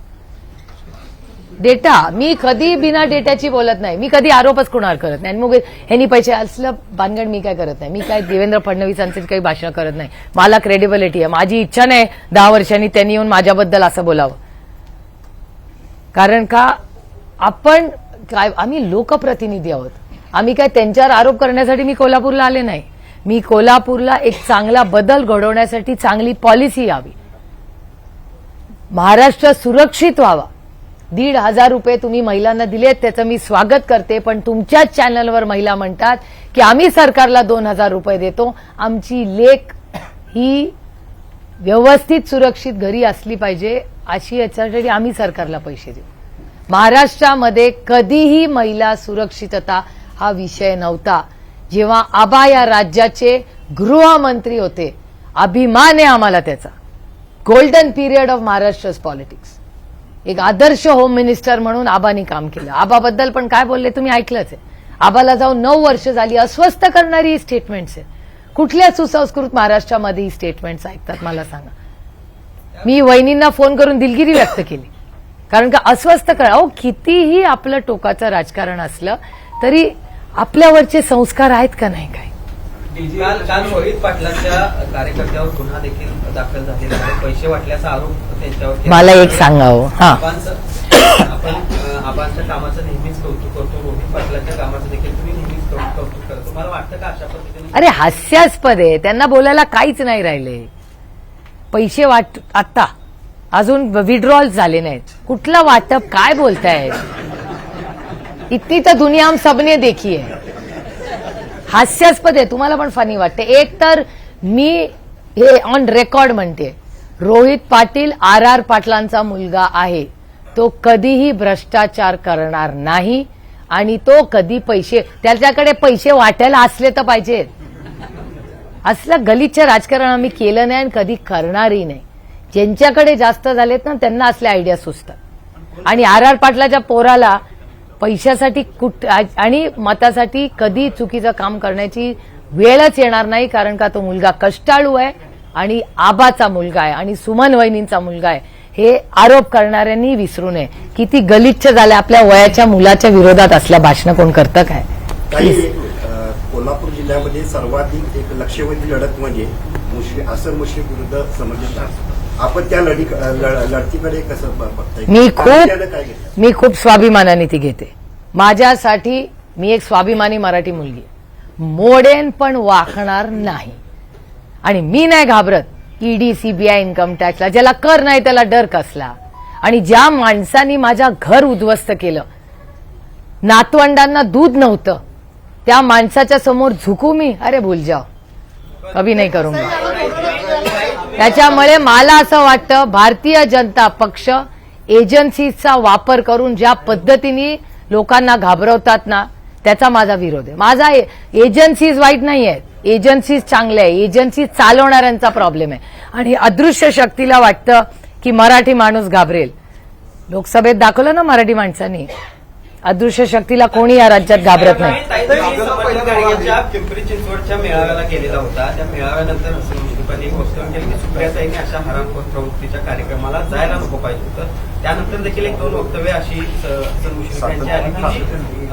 डेटा. मी कधी बिना डेटाची बोलत नाही. मी कधी आरोपच कोणावर करत नाही. मग ह्यांनी पैसे असलं भानगड मी काय करत नाही. मी काय देवेंद्र फडणवीसांचे काही भाषण करत नाही. मला क्रेडिबिलिटी आहे. माझी इच्छा नाही 10 वर्षांनी त्यांनी येऊन माझ्याबद्दल असं बोलावं. कारण का आपण काय, आम्ही लोकप्रतिनिधी आहोत. आम्ही काय त्यांच्यावर आरोप करण्यासाठी मी कोल्हापूरला आले नाही. मी कोल्हापूरला एक चांगला बदल घडवण्यासाठी चांगली पॉलिसी यावी, महाराष्ट्र सुरक्षित व्हावा. 1,500 रुपये तुम्ही महिलांना दिलेत, त्याचं मी स्वागत करते. पण तुमच्याच चॅनलवर महिला म्हणतात की आम्ही सरकारला 2,000 रुपये देतो. आमची लेक ही व्यवस्थित सुरक्षित घरी असली पाहिजे, अशी याच्यासाठी आम्ही सरकारला पैसे देऊ. महाराष्ट्रामध्ये कधीही महिला सुरक्षितता हा विषय नव्हता. जेव्हा आबा या राज्याचे गृहमंत्री होते, अभिमान आहे आम्हाला त्याचा. गोल्डन पिरियड ऑफ महाराष्ट्रच पॉलिटिक्स. एक आदर्श होम मिनिस्टर म्हणून आबानी काम केलं. आबाबद्दल पण काय बोलले तुम्ही ऐकलंच आहे. आबाला जाऊन 9 वर्ष झाली. अस्वस्थ करणारी ही स्टेटमेंट्स आहे. कुठल्या सुसंस्कृत महाराष्ट्रामध्ये ही स्टेटमेंट्स ऐकतात मला सांगा. मी वहिनींना फोन करून दिलगिरी व्यक्त केली. कारण का अस्वस्थ करा. अहो कितीही आपलं टोकाचं राजकारण असलं तरी आपल्यावरचे संस्कार आहेत का नाही काय? काल रोहित पाटलांच्या कार्यकर्त्यावर गुन्हा देखील दाखल झालेला आहे. पैसे वाटल्याचा आरोप त्यांच्यावर केला. मला एक सांगावं. आपण आबांच्या कामाचं नेहमीच कौतुक करतो. रोहित पाटलांच्या कामाचं देखील तुम्ही नेहमीच कौतुक करतो. मला वाटतं का अशा पद्धतीने? अरे हास्यास्पद आहे. त्यांना बोलायला काहीच नाही राहिले. पैसे आता अजून विड्रॉल झाले नाहीत. कुठलं वाटप? काय बोलताय? इतनी तर दुनिया हम सबने देखी आहे. हास्यास्पद आहे. तुम्हाला पण फनी वाटते. एक तर मी हे ऑन रेकॉर्ड म्हणते, रोहित पाटील RR पाटलांचा मुलगा आहे. तो कधीही भ्रष्टाचार करणार नाही आणि तो कधी पैसे, त्याच्याकडे पैसे वाटायला असले तर पाहिजेत. असलं गलिच्छ राजकारण आम्ही केलं नाही आणि कधी करणारही नाही. ज्यांच्याकडे जास्त झालेत ना त्यांना असल्या आयडिया सुचतात. आणि आर पाटलाच्या पोराला पैशासाठी आणि मतासाठी कधी चुकीचं काम करण्याची वेळच येणार नाही, कारण का तो मुलगा कष्टाळू आहे आणि आबाचा मुलगा आहे आणि सुमन वहिनींचा मुलगा आहे. हे आरोप करणाऱ्यांनी विसरू नये. किती गलिच्छ झाल्या आपल्या वयाच्या मुलाच्या विरोधात असल्या भाषणं कोण करतं काय. कोल्हापूर जिल्ह्यामध्ये सर्वाधिक एक लक्षवेधी लढत म्हणजे असर मुश्रीफ विरुद्ध समजत आपण त्या लढतीकडे कसं बघताय? मी खूप स्वाभिमानाने ती घेते. माझ्यासाठी मी एक स्वाभिमानी मराठी मुलगी आहे. मोडेन पण वाकणार नाही. आणि मी नाही घाबरत ईडी, सीबीआय, इन्कम टॅक्सला. ज्याला कर नाही त्याला डर कसला. आणि ज्या माणसांनी माझ्या घर उद्ध्वस्त केलं, नातवंडांना दूध नव्हतं, त्या माणसाच्या समोर झुकू मी? अरे भूल जाओ, कभी नाही करूंगा. त्याच्यामुळे मला असं वाटतं भारतीय जनता पक्ष एजन्सीचा वापर करून ज्या पद्धतीने लोकांना घाबरवतात ना, त्याचा माझा विरोध आहे. माझा एजन्सीज वाईट नाही आहेत, एजन्सीज चांगल्या आहे. एजन्सी चालवणाऱ्यांचा प्रॉब्लेम आहे. आणि अदृश्य शक्तीला वाटतं की मराठी माणूस घाबरेल. लोकसभेत दाखवलं ना मराठी माणसांनी, अदृश्य शक्तीला कोणी या राज्यात घाबरत नाही. पिंपरी चिंचवडच्या मेळाव्याला गेलेला होता. त्या मेळाव्यानंतर हसन मुश्रीफांनी घोषणा केली की सुप्रियाताईंनी अशा हरामखोर प्रवृत्तीच्या कार्यक्रमाला जायला नको पाहिजे होतं. त्यानंतर देखील एक दोन वक्तव्य अशी हसन मुश्रीफ यांची आली की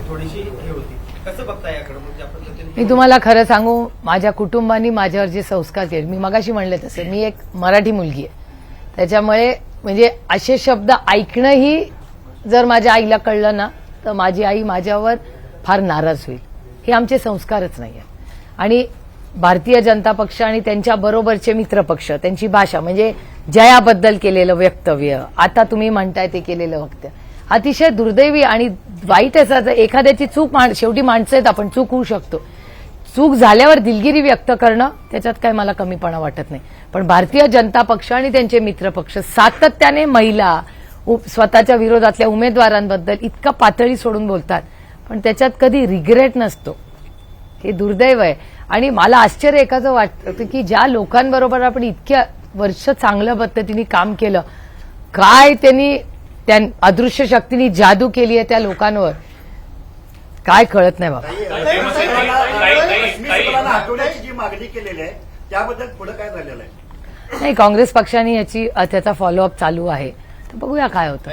थोडीशी हे होती. कसं बघताय याकडे? म्हणजे पद्धतीने मी तुम्हाला खरं सांगू, माझ्या कुटुंबांनी माझ्यावर जे संस्कार केले, मी मगाशी म्हणले तसे, मी एक मराठी मुलगी आहे. त्याच्यामुळे म्हणजे असे शब्द ऐकणंही जर माझ्या आईला कळलं ना तर माझी आई माझ्यावर फार नाराज होईल. हे आमचे संस्कारच नाही आहे. आणि भारतीय जनता पक्ष आणि त्यांच्या बरोबरचे मित्रपक्ष, त्यांची भाषा म्हणजे जयाबद्दल केलेलं वक्तव्य, आता तुम्ही म्हणताय ते केलेलं वक्तव्य अतिशय दुर्दैवी आणि वाईट असं. एखाद्याची चूक, शेवटी माणसं आहेत आपण, चूक होऊ शकतो. चूक झाल्यावर दिलगिरी व्यक्त करणं त्याच्यात काय मला कमीपणा वाटत नाही. पण भारतीय जनता पक्ष आणि त्यांचे मित्रपक्ष सातत्याने महिला, स्वतःच्या विरोधातल्या उमेदवारांबद्दल इतका पातळी सोडून बोलतात, पण त्याच्यात कधी रिग्रेट नसतो. हे दुर्दैव आहे. आणि मला आश्चर्य एकाचं वाटतं की ज्या लोकांबरोबर आपण इतक्या वर्ष चांगल्या पद्धतीने काम केलं, काय त्यांनी त्या अदृश्य शक्तीने जादू केली आहे त्या लोकांवर, काय कळत नाही बाबा. हटवण्याची जी मागणी केलेली आहे त्याबद्दल पुढे काय झालेलं आहे? नाही, काँग्रेस पक्षाने त्याचा फॉलोअप चालू आहे. तर बघूया काय होतं.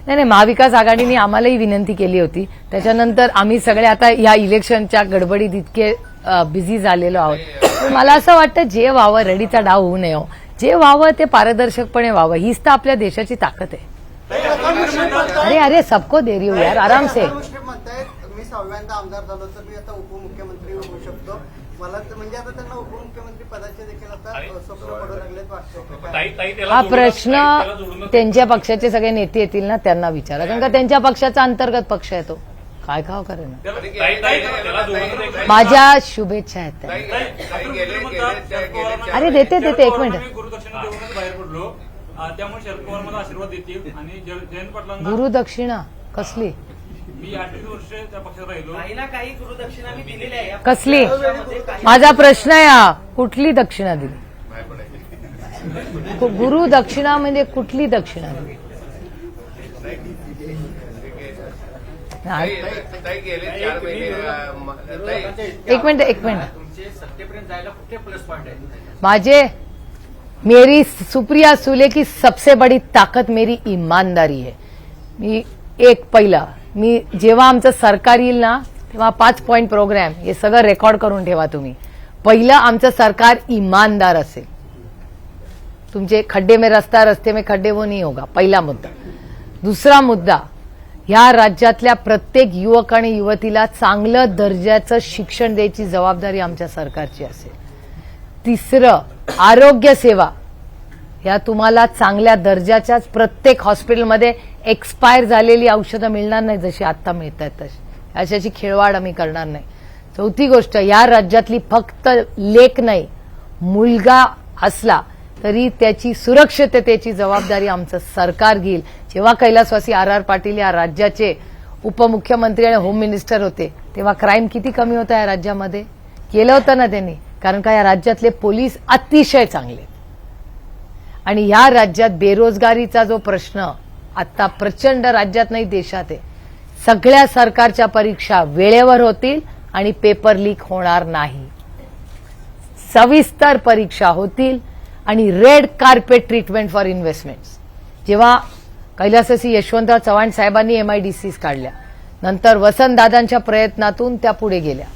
नाही, महाविकास आघाडीने आम्हालाही विनंती केली होती. त्याच्यानंतर आम्ही सगळे आता या इलेक्शनच्या गडबडीत इतके बिझी झालेलो आहोत. पण मला असं वाटतं जे व्हावं, रडीचा डाव होऊ नये. जे व्हावं ते पारदर्शकपणे व्हावं. हीच तर आपल्या देशाची ताकद आहे. अरे सबको दे रही हूं यार, आराम से. मी 6व्यांदा आमदार झालो तर मी आता उपमुख्यमंत्री होऊ शकतो. मला म्हणजे आता त्यांना उपमुख्यमंत्री पदाचे देखील आता स्वप्न पडू लागलेत वाटतं. हा प्रश्न त्यांच्या पक्षाचे सगळे नेते येतील ना त्यांना विचारा, कारण का त्यांच्या पक्षाचा अंतर्गत पक्ष आहे तो. काय खाव करेन. माझ्या शुभेच्छा आहेत. अरे देते एक मिनिट. त्यामुळे शरद पवार मला आशीर्वाद देतील आणि जयंत पाटलांना गुरुदक्षिणा कसली? मी 28 वर्ष त्या पक्षात राहिलो. काही ना काही गुरुदक्षिणा मी दिलेल्या आहे. कसली? माझा प्रश्न आहे हा, कुठली दक्षिणा दिली? गुरु दक्षिणा म्हणजे कुठली दक्षिणा दिली? एक मिनिट. सत्तेपर्यंत जायला कुठे प्लस पॉईंट आहे? माझे मेरी सुप्रिया सुले की सबसे बड़ी ताकत मेरी ईमानदारी है. मी जेव्हा आमचं सरकार येईल ना तेव्हा 5 पॉइंट प्रोग्राम हे सगळं रेकॉर्ड करून ठेवा तुम्ही. पहिलं आमचं सरकार ईमानदार असेल. तुमचे खड्डे में रस्ते में खड्डे वो नहीं होगा, पहिला मुद्दा. दुसरा मुद्दा, ह्या राज्यातल्या प्रत्येक युवक आणि युवतीला चांगलं दर्जाचं शिक्षण द्यायची जबाबदारी आमच्या सरकारची असेल. तिसरं, आरोग्य सेवा या तुम्हाला चांगल्या दर्जाच्याच प्रत्येक हॉस्पिटलमध्ये एक्सपायर झालेली औषधं मिळणार नाही जशी आता मिळत आहेत तशी. अशाची खेळवाड आम्ही करणार नाही. चौथी गोष्ट, या राज्यातली फक्त लेक नाही, मुलगा असला तरी त्याची सुरक्षिततेची जबाबदारी आमचं सरकार घेईल. जेव्हा कैलासवासी आर पाटील या राज्याचे उपमुख्यमंत्री आणि होम मिनिस्टर होते तेव्हा क्राईम किती कमी होता या राज्यामध्ये? केलं होतं ना त्यांनी. कारण का या राज्यातले पोलीस अतिशय चांगले आणि या राज्यात बेरोजगारीचा जो प्रश्न आता प्रचंड राज्यात नाही देशात आहे. सगळ्या सरकारच्या परीक्षा वेळेवर होतील आणि पेपर लीक होणार नाही. सविस्तर परीक्षा होतील आणि red carpet treatment for investments. जेव्हा कैलासवासी यशवंतराव चव्हाण साहेबांनी एमआयडीसीज काढल्या, नंतर वसंतदादांच्या प्रयत्नातून त्या पुढे गेल्या,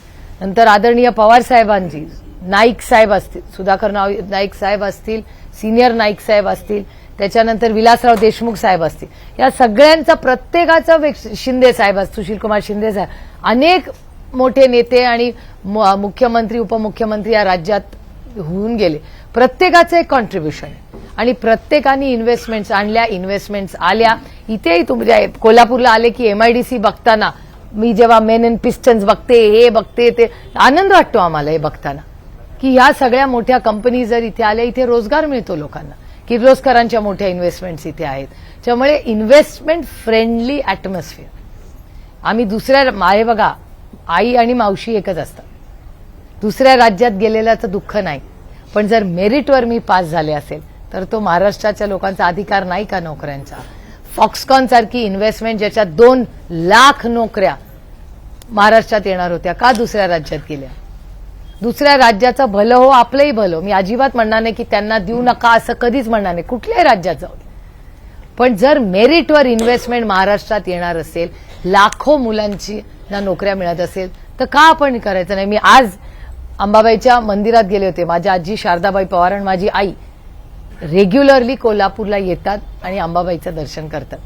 नंतर आदरणीय पवार साहेबांची, नाईक साहेब असतील, सुधाकर नाईक साहेब असतील, सिनियर नाईक साहेब असतील, त्याच्यानंतर विलासराव देशमुख साहेब असतील, या सगळ्यांचा प्रत्येकाचा शिंदे साहेब, सुशीलकुमार शिंदे साहेब, अनेक मोठे नेते आणि मुख्यमंत्री उपमुख्यमंत्री या राज्यात होऊन गेले. प्रत्येकाचं एक कॉन्ट्रीब्युशन आहे आणि प्रत्येकाने इन्व्हेस्टमेंट्स आणल्या, इन्व्हेस्टमेंट्स आल्या. इथेही तुमच्या कोल्हापूरला आले की एमआयडीसी बघताना मी जेव्हा मेन अँड पिस्टन्स बघते, हे बघते, ते आनंद वाटतो आम्हाला हे बघताना की ह्या सगळ्या मोठ्या कंपनी जर इथे आल्या, इथे रोजगार मिळतो लोकांना. किर्लोस्करांच्या मोठ्या इन्व्हेस्टमेंट्स इथे आहेत. त्यामुळे इन्व्हेस्टमेंट फ्रेंडली ऍटमॉस्फिअर. आम्ही हे बघा, आई आणि मावशी एकच असतात. दुसऱ्या राज्यात गेलेल्याचं दुःख नाही, पण जर मेरिटवर मी पास झाले असेल तर तो महाराष्ट्राच्या लोकांचा अधिकार नाही का नोकऱ्यांचा? फॉक्सकॉन सारखी इन्व्हेस्टमेंट ज्याच्यात 2 लाख नोकऱ्या महाराष्ट्रात येणार होत्या, का दुसऱ्या राज्यात गेल्या? दुसऱ्या राज्याचं भलं हो, आपलंही भलं. मी अजिबात म्हणणार नाही की त्यांना देऊ नका, असं कधीच म्हणणार नाही, कुठल्याही राज्यात जाऊ. पण जर मेरिटवर इन्व्हेस्टमेंट महाराष्ट्रात येणार असेल, लाखो मुलांची नोकऱ्या मिळत असेल, तर का आपण करायचं नाही? मी आज अंबाबाईच्या मंदिरात गेले होते. माझ्या आजी शारदाबाई पवार आणि माझी आई रेग्युलरली कोल्हापूरला येतात आणि अंबाबाईचं दर्शन करतात.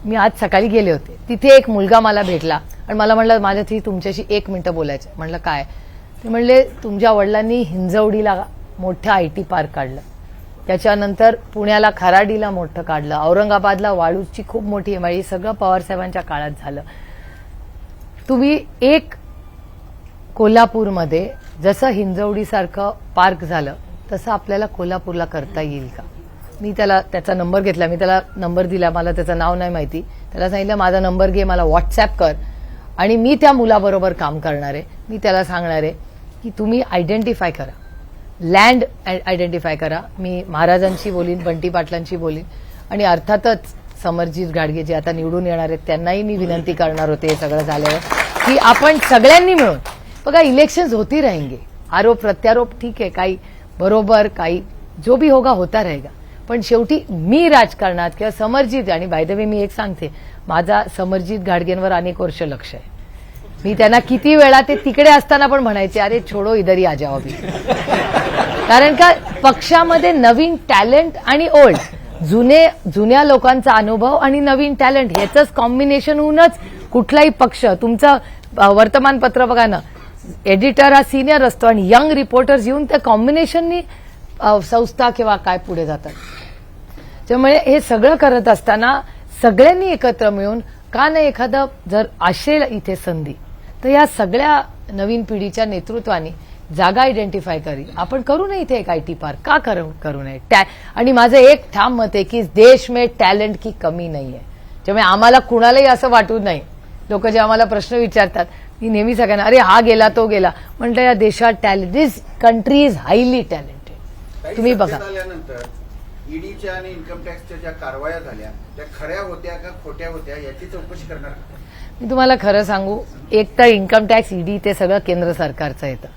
मी आज सकाळी गेले होते. तिथे एक मुलगा मला भेटला आणि मला म्हणलं, माझ्याशी तुमच्याशी 1 मिनिटं बोलायचं. म्हणलं काय? ते म्हणले, तुमच्या वडिलांनी हिंजवडीला मोठं आयटी पार्क काढलं, त्याच्यानंतर पुण्याला खराडीला मोठं काढलं, औरंगाबादला वाळूची खूप मोठी एमआयडी, सगळं पवारसाहेबांच्या काळात झालं. तुम्ही एक कोल्हापूरमध्ये जसं हिंजवडीसारखं पार्क झालं तसं आपल्याला कोल्हापूरला करता येईल का? मी त्याचा नंबर घेतला, मी त्याला नंबर दिला, मला त्याचं नाव नाही माहिती. त्याला सांगितलं, माझा नंबर घे, मला व्हॉट्सअप कर आणि मी त्या मुलाबरोबर काम करणार आहे. मी त्याला सांगणार आहे की तुम्ही आयडेंटिफाय करा, लँड आयडेंटिफाय करा. मी महाराजांशी बोलीन, बंटी पाटलांशी बोलीन आणि अर्थातच समरजीत घाडगे जे आता निवडून येणार आहेत त्यांनाही मी विनंती करणार होते हे सगळं झाल्यावर की आपण सगळ्यांनी मिळून, बघा इलेक्शन्स होती रहेंगे, आरोप प्रत्यारोप ठीक आहे, काही बरोबर, काही जो भी होगा होता रहेगा, पण शेवटी मी राजकारणात किंवा समरजीत, आणि बाय द वे मी एक सांगते, माझा समरजीत घाडगेंवर अनेक वर्ष लक्ष आहे. मी त्यांना किती वेळा ते तिकडे असताना पण म्हणायचे, अरे छोडो इधर आ जाओ अभी. कारण का पक्षामध्ये नवीन टॅलेंट आणि ओल्ड, जुन्या लोकांचा अनुभव आणि नवीन टॅलेंट ह्याचंच कॉम्बिनेशन होऊनच कुठलाही पक्ष, तुमचं वर्तमानपत्र बघा ना, एडिटर हा सिनियर असतो आणि यंग रिपोर्टर्स येऊन त्या कॉम्बिनेशननी संस्था किंवा काय पुढे जातात. त्यामुळे हे सगळं करत असताना सगळ्यांनी एकत्र मिळून, का नाही एखादं जर असेल इथे संधी, तर या सगळ्या नवीन पिढीच्या नेतृत्वाने जागा आयडेंटिफाय करी, आपण करू नये इथे एक आयटी पार्क, का करू नये? आणि माझं एक ठाम मत आहे की देश में टॅलेंट की कमी नाहीये. त्यामुळे आम्हाला कुणालाही असं वाटू नये. लोक जे आम्हाला प्रश्न विचारतात, मी नेहमी सगळ्यांना, अरे हा गेला तो गेला, म्हटलं या देशात talent, this country is highly talented. तुम्ही बघा, ईडीच्या आणि इन्कम टॅक्सच्या ज्या कारवाया झाल्या त्या खऱ्या होत्या का खोट्या होत्या याची चौकशी करणार. मी तुम्हाला खरं सांगू, एक तर इन्कम टॅक्स, ईडी ते सगळं केंद्र सरकारचं येतं.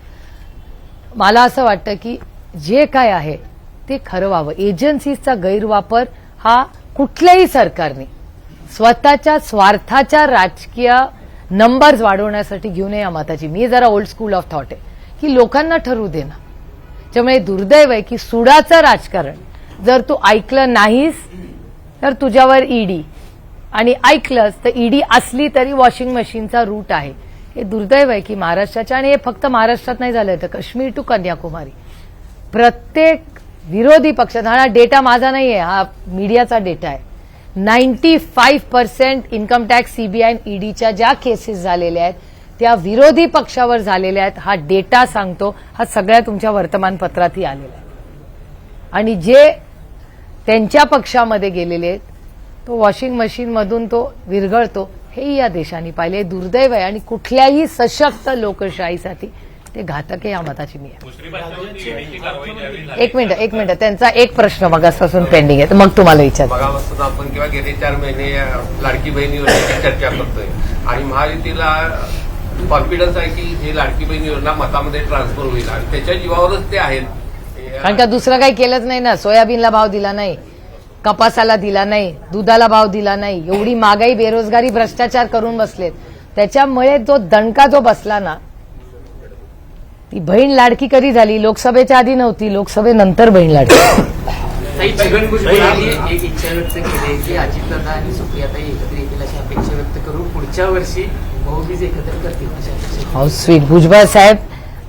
मला असं वाटतं की जे काय आहे ते खरं व्हावं. एजन्सीजचा गैरवापर हा कुठल्याही सरकारने स्वतःच्या स्वार्थाच्या राजकीय नंबर्स वाढवण्यासाठी घेऊ नये या मताची. मी जरा ओल्ड स्कूल ऑफ थॉट आहे की लोकांना ठरवू दे ना. त्यामुळे दुर्दैव आहे की सुडाचं राजकारण जर तू ऐकलं नाहीस तर तुझ्यावर ईडी, आणि ऐकलंस तर ईडी असली तरी वॉशिंग मशीनचा रूट आहे. हे दुर्दैव आहे की महाराष्ट्राच्या, आणि हे फक्त महाराष्ट्रात नाही झालं, तर काश्मीर टू कन्याकुमारी प्रत्येक विरोधी पक्षात, हा डेटा माझा नाही आहे, हा मीडियाचा डेटा आहे, 95% इन्कम टॅक्स सीबीआय आणि ईडीच्या ज्या केसेस झालेल्या आहेत त्या विरोधी पक्षावर झालेल्या आहेत. हा डेटा सांगतो, हा सगळ्या तुमच्या वर्तमानपत्रातही आलेला आहे. आणि जे त्यांच्या पक्षामध्ये गेलेले आहेत तो वॉशिंग मशीनमधून तो विरघळतो, हेही या देशाने पाहिले. दुर्दैव आहे आणि कुठल्याही सशक्त लोकशाहीसाठी ते घातक आहे. या मताची मी आहे. मुश्रीफांच्यावरती ईडीची कारवाई द्यावी लागेल. एक मिनिट त्यांचा एक प्रश्न मगापासून पेंडिंग आहे, तर मग तुम्हाला विचार. बघावं आपण किंवा गेले 4 महिने लाडकी बहीण योजनेची चर्चा करतोय आणि महायुतीला कॉन्फिडन्स आहे की ही लाडकी बहीण योजना मतामध्ये ट्रान्सफर होईल आणि त्याच्या जीवावरच ते आहेत. कारण का दुसरं काही केलंच नाही ना. सोयाबीनला भाव दिला नाही, कपासाला दिला नाही, दुधाला भाव दिला नाही. एवढी महागाई, बेरोजगारी, भ्रष्टाचार करून बसलेत. त्याच्यामुळे जो दणका जो बसला ना, ती बहीण लाडकी कधी झाली? लोकसभेच्या आधी नव्हती, लोकसभेनंतर बहीण लाडकी. छगन भुजबळ यांनी एक इच्छा व्यक्त केली आहे की अजितदादा आणि सुप्रियाताई एकत्र येतील अशी अपेक्षा व्यक्त करून पुढच्या वर्षी भाऊबीज एकत्र करतील अशी अपेक्षा. How sweet. भुजबळ साहेब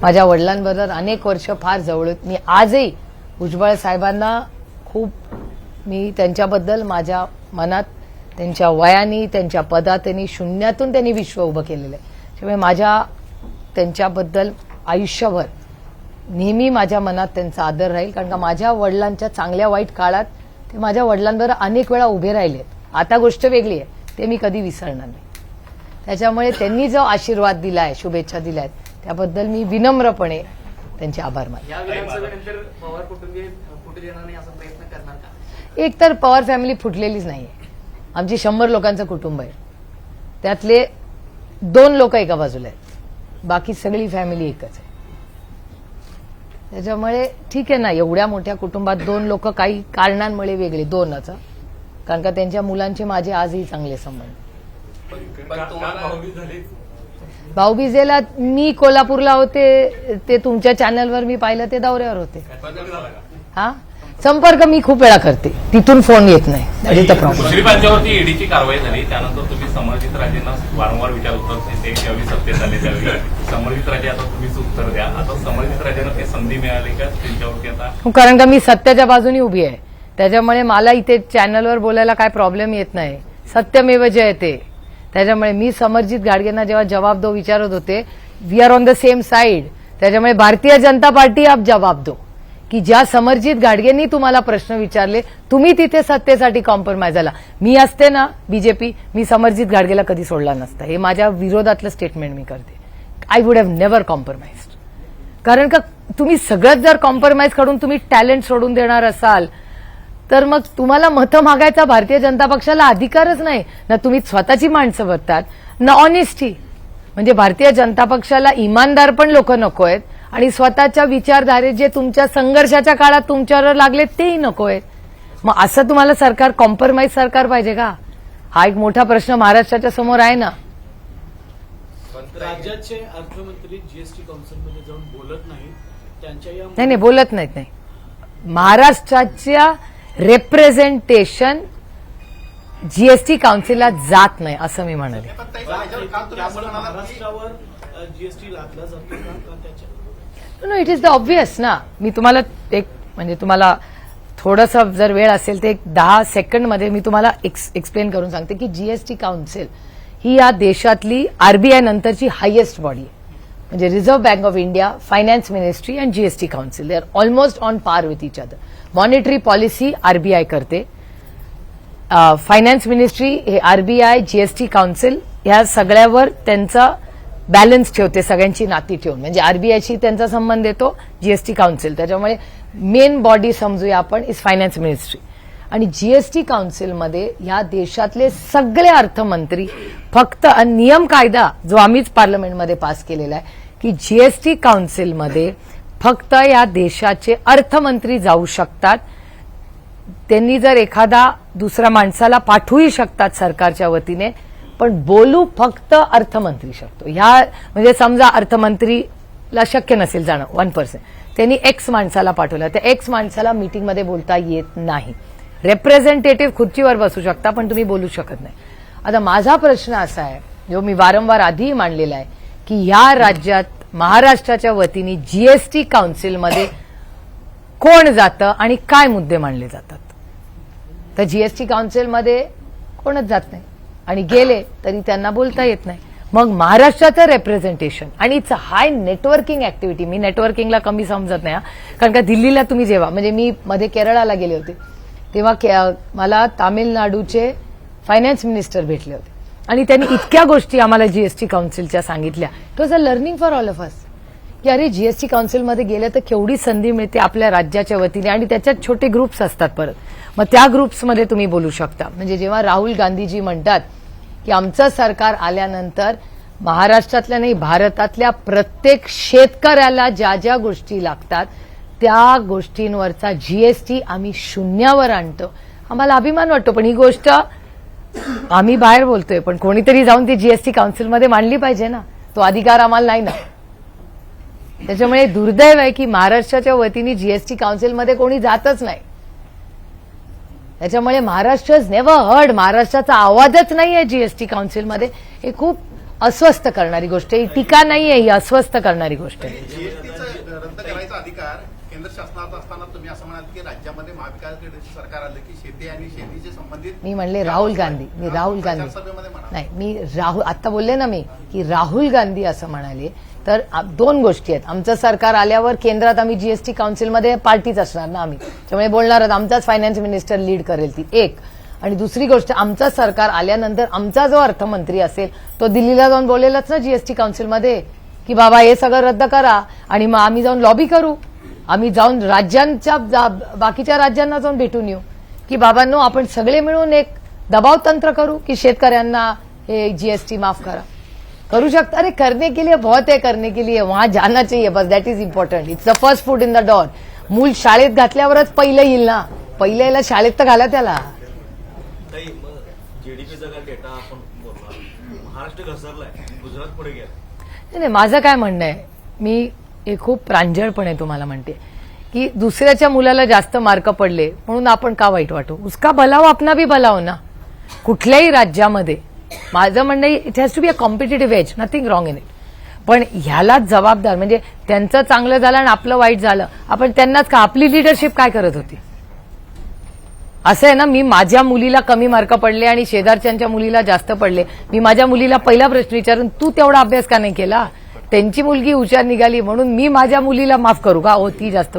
माझ्या वडिलांबरोबर अनेक वर्ष फार जवळ आहेत. मी आजही भुजबळ साहेबांना मी त्यांच्याबद्दल माझ्या मनात, त्यांच्या वयाने, त्यांच्या पदातनी, शून्यातून त्यांनी विश्व उभं केलेलं आहे. त्यामुळे माझ्या त्यांच्याबद्दल आयुष्यभर नेहमी माझ्या मनात त्यांचा आदर राहील. कारण का माझ्या वडिलांच्या चांगल्या वाईट काळात ते माझ्या वडिलांबरोबर अनेक वेळा उभे राहिलेत. आता गोष्ट वेगळी आहे, ते मी कधी विसरणार नाही. त्याच्यामुळे त्यांनी जो आशीर्वाद दिलाय, शुभेच्छा दिल्यात, त्याबद्दल मी विनम्रपणे त्यांचे आभार मानतो. या विधानसभेनंतर पवार कुटुंबीय फुटू देणार नाही असा प्रयत्न करणार का? एक तर पवार फॅमिली फुटलेलीच नाहीये. आमची 100 लोकांचं कुटुंब आहे. त्यातले 2 लोक एका बाजूला आहेत, बाकी सगळी फॅमिली एकच आहे. त्याच्यामुळे ठीक आहे ना, एवढ्या मोठ्या कुटुंबात 2 लोक काही कारणांमुळे वेगळे, 2च. कारण का त्यांच्या मुलांचे माझे आजही चांगले संबंध. भाऊबीजेला मी कोल्हापूरला होते, ते तुमच्या चॅनलवर मी पाहिलं, ते दौऱ्यावर होते. हा, संपर्क मी खूप वेळा करते, तिथून फोन येत नाही. मुश्रीफांच्यावरती ईडीची कारवाई झाली, त्यानंतर तुम्ही समर्जित राजेंना वारंवार विचारत होता. ते ज्यावेळी सत्तेत आले त्यावेळी समर्जित राजे आता तुम्हीच उत्तर द्या. आता समर्जित राजेंना ती संधी मिळाली का त्यांच्यावरती आता? कारण का मी सत्याच्या बाजूनी उभी आहे, त्याच्यामुळे मला इथे चॅनलवर बोलायला काय प्रॉब्लेम येत नाही. सत्यमेव जयते. त्याच्यामुळे मी समर्जित गाडगेंना जेव्हा जवाब दो विचारत होते, we are on the same side. त्याच्यामुळे भारतीय जनता पार्टी आप जवाब दो की ज्या समर्जित गाडगेंनी तुम्हाला प्रश्न विचारले, तुम्ही तिथे सत्तेसाठी कॉम्प्रोमाइज झाला. मी असते ना बीजेपी, मी समर्जित गाडगेला कधी सोडला नसता. हे माझ्या विरोधातलं स्टेटमेंट मी करते. I would have never compromised. कारण का तुम्ही सगळंच जर कॉम्प्रोमाइज करून तुम्ही टॅलेंट सोडून देणार असाल, तर मग तुम्हाला मतं मागायचा भारतीय जनता पक्षाला अधिकारच नाही ना. तुम्ही स्वतःची माणसं बघतात ना, ऑनेस्टी. म्हणजे भारतीय जनता पक्षाला इमानदार पण लोक नको आहेत आणि स्वतःच्या विचारधारे जे तुमच्या संघर्षाच्या काळात तुमच्यावर लागले तेही नको आहेत. मग असं तुम्हाला सरकार, कॉम्प्रोमाइज सरकार पाहिजे का? हा एक मोठा प्रश्न महाराष्ट्राच्या समोर आहे ना. राज्याचे अर्थमंत्री जीएसटी काउन्सिलमध्ये जाऊन बोलत नाहीत, त्यांच्या या नाही बोलत नाहीत. नाही, महाराष्ट्राच्या रिप्रेझेंटेशन जीएसटी काउन्सिलला जात नाही असं मी म्हणाले. महाराष्ट्रावर जीएसटी लादला जातो का त्याच्या? No, it is the obvious ना. मी तुम्हाला तुम्हाला थोडंसं जर वेळ असेल तर 10 सेकंडमध्ये मी तुम्हाला एक्सप्लेन करून सांगते की जीएसटी काउन्सिल ही या देशातली आरबीआय नंतरची हायेस्ट बॉडी आहे. म्हणजे reserve bank of India, finance ministry and GST council, they are almost on par with each other. Monetary policy RBI करते, फायनान्स मिनिस्ट्री हे आरबीआय, जीएसटी काउन्सिल ह्या सगळ्यावर त्यांचा बॅलन्स ठेवते, सगळ्यांची नाती ठेवून. म्हणजे आरबीआयशी त्यांचा संबंध येतो जीएसटी काउन्सिल. त्याच्यामुळे मेन बॉडी समजूया आपण इज फायनान्स मिनिस्ट्री. आणि जीएसटी काउन्सिलमध्ये या देशातले सगळे अर्थमंत्री फक्त नियम कायदा जो आम्हीच पार्लमेंटमध्ये पास केलेला आहे की जीएसटी काउन्सिलमध्ये फक्त या देशाचे अर्थमंत्री जाऊ शकतात. त्यांनी जर एखादा दुसऱ्या माणसाला पाठवूही शकतात सरकारच्या वतीने, पण बोलू फक्त अर्थमंत्री शकतो. ह्या म्हणजे समजा अर्थमंत्रीला शक्य नसेल जाणं 1%, त्यांनी एक्स माणसाला पाठवलं, त्या एक्स माणसाला मीटिंगमध्ये बोलता येत नाही. रिप्रेझेंटेटिव्ह खुर्चीवर बसू शकता पण तुम्ही बोलू शकत नाही. आता माझा प्रश्न असा आहे, जो मी वारंवार आधीही मांडलेला आहे, की ह्या राज्यात महाराष्ट्राच्या वतीने जीएसटी काउन्सिलमध्ये कोण जातं आणि काय मुद्दे मांडले जातात. तर जीएसटी काउन्सिलमध्ये कोणच जात नाही आणि गेले तरी त्यांना बोलता येत नाही. मग महाराष्ट्राचं रिप्रेझेंटेशन आणि it's a high networking activity. मी नेटवर्किंगला कमी समजत नाही, कारण का दिल्लीला तुम्ही जेव्हा, म्हणजे मी मध्ये केरळाला गेले होते तेव्हा मला तामिळनाडूचे फायनान्स मिनिस्टर भेटले होते आणि त्यांनी इतक्या गोष्टी आम्हाला जीएसटी काउन्सिलच्या सांगितल्या. It was a learning for all of us की अरे जीएसटी काउन्सिलमध्ये गेलं तर केवढी संधी मिळते आपल्या राज्याच्या वतीने आणि त्याच्यात छोटे ग्रुप्स असतात परत. मग त्या ग्रुप्समध्ये तुम्ही बोलू शकता. म्हणजे जेव्हा राहुल गांधीजी म्हणतात की आमचं सरकार आल्यानंतर महाराष्ट्रातल्या नाही भारतातल्या प्रत्येक शेतकऱ्याला ज्या ज्या गोष्टी लागतात त्या गोष्टींवरचा जीएसटी आम्ही शून्यावर आणतो, आम्हाला अभिमान वाटतो. पण ही गोष्ट आम्ही बाहेर बोलतोय, पण कोणीतरी जाऊन ती जीएसटी काउन्सिलमध्ये मांडली पाहिजे ना. तो अधिकार आम्हाला नाही ना. त्याच्यामुळे दुर्दैव आहे की महाराष्ट्राच्या वतीने जीएसटी काउन्सिलमध्ये कोणी जातच नाही. त्याच्यामुळे महाराष्ट्र इज नेव्हर हर्ड. महाराष्ट्राचा आवाजच नाही आहे जीएसटी काउन्सिलमध्ये. हे खूप अस्वस्थ करणारी गोष्ट आहे. टीका नाही आहे, ही अस्वस्थ करणारी गोष्ट आहे. जीएसटीचं रद्द करायचा अधिकार केंद्र शासनात असताना तुम्ही असं म्हणाल की राज्यामध्ये महाविकास सरकार आलं की शेती आणि शेतीचे संबंधित मी म्हणले राहुल गांधी नाही, मी आता बोलले ना मी की राहुल गांधी असं म्हणाले. तर दोन गोष्टी आहेत. आमचं सरकार आल्यावर केंद्रात आम्ही जीएसटी काउन्सिलमध्ये पार्टीच असणार ना आम्ही, त्यामुळे बोलणार आहोत आमचाच फायनान्स मिनिस्टर लीड करेल ती एक. आणि दुसरी गोष्ट, आमचं सरकार आल्यानंतर आमचा जो अर्थमंत्री असेल तो दिल्लीला जाऊन बोलेलाच ना जीएसटी काउन्सिलमध्ये की बाबा हे सगळं रद्द करा आणि मग आम्ही जाऊन लॉबी करू. आम्ही जाऊन राज्यांच्या बाकीच्या राज्यांना जाऊन भेटून येऊ की बाबांनो आपण सगळे मिळून एक दबाव तंत्र करू की शेतकऱ्यांना हे जीएसटी माफ करा. करू शकता. अरे करने के लिए बहुत है, करने के लिए वहां जाना चाहिए, बस that is important. It's the first food in the door. मूल शाळेत घातल्यावरच पहिलं येईल ना. पहिलं याला शाळेत तर घाला त्याला. जीडीपीचा डेटा आपण बोलणार, महाराष्ट्र घसरलाय, गुजरात पुढे गेला. नाही, माझं काय म्हणणं आहे, मी हे खूप प्रांजळपणे तुम्हाला म्हणते की दुसऱ्याच्या मुलाला जास्त मार्क पडले म्हणून आपण का वाईट वाटू. उसका भला हो अपना भी भला हो ना. कुठल्याही राज्यामध्ये माझं म्हणणं it has to be a competitive edge, nothing wrong in it. पण ह्यालाच जबाबदार म्हणजे त्यांचं चांगलं झालं आणि आपलं वाईट झालं, आपण त्यांनाच का. आपली लिडरशिप काय करत होती. असं आहे ना, मी माझ्या मुलीला कमी मार्क पडले आणि शेजारच्यांच्या मुलीला जास्त पडले. मी माझ्या मुलीला पहिला प्रश्न विचारून तू तेवढा अभ्यास का नाही केला. त्यांची मुलगी हुशार निघाली म्हणून मी माझ्या मुलीला माफ करू का. हो ती जास्त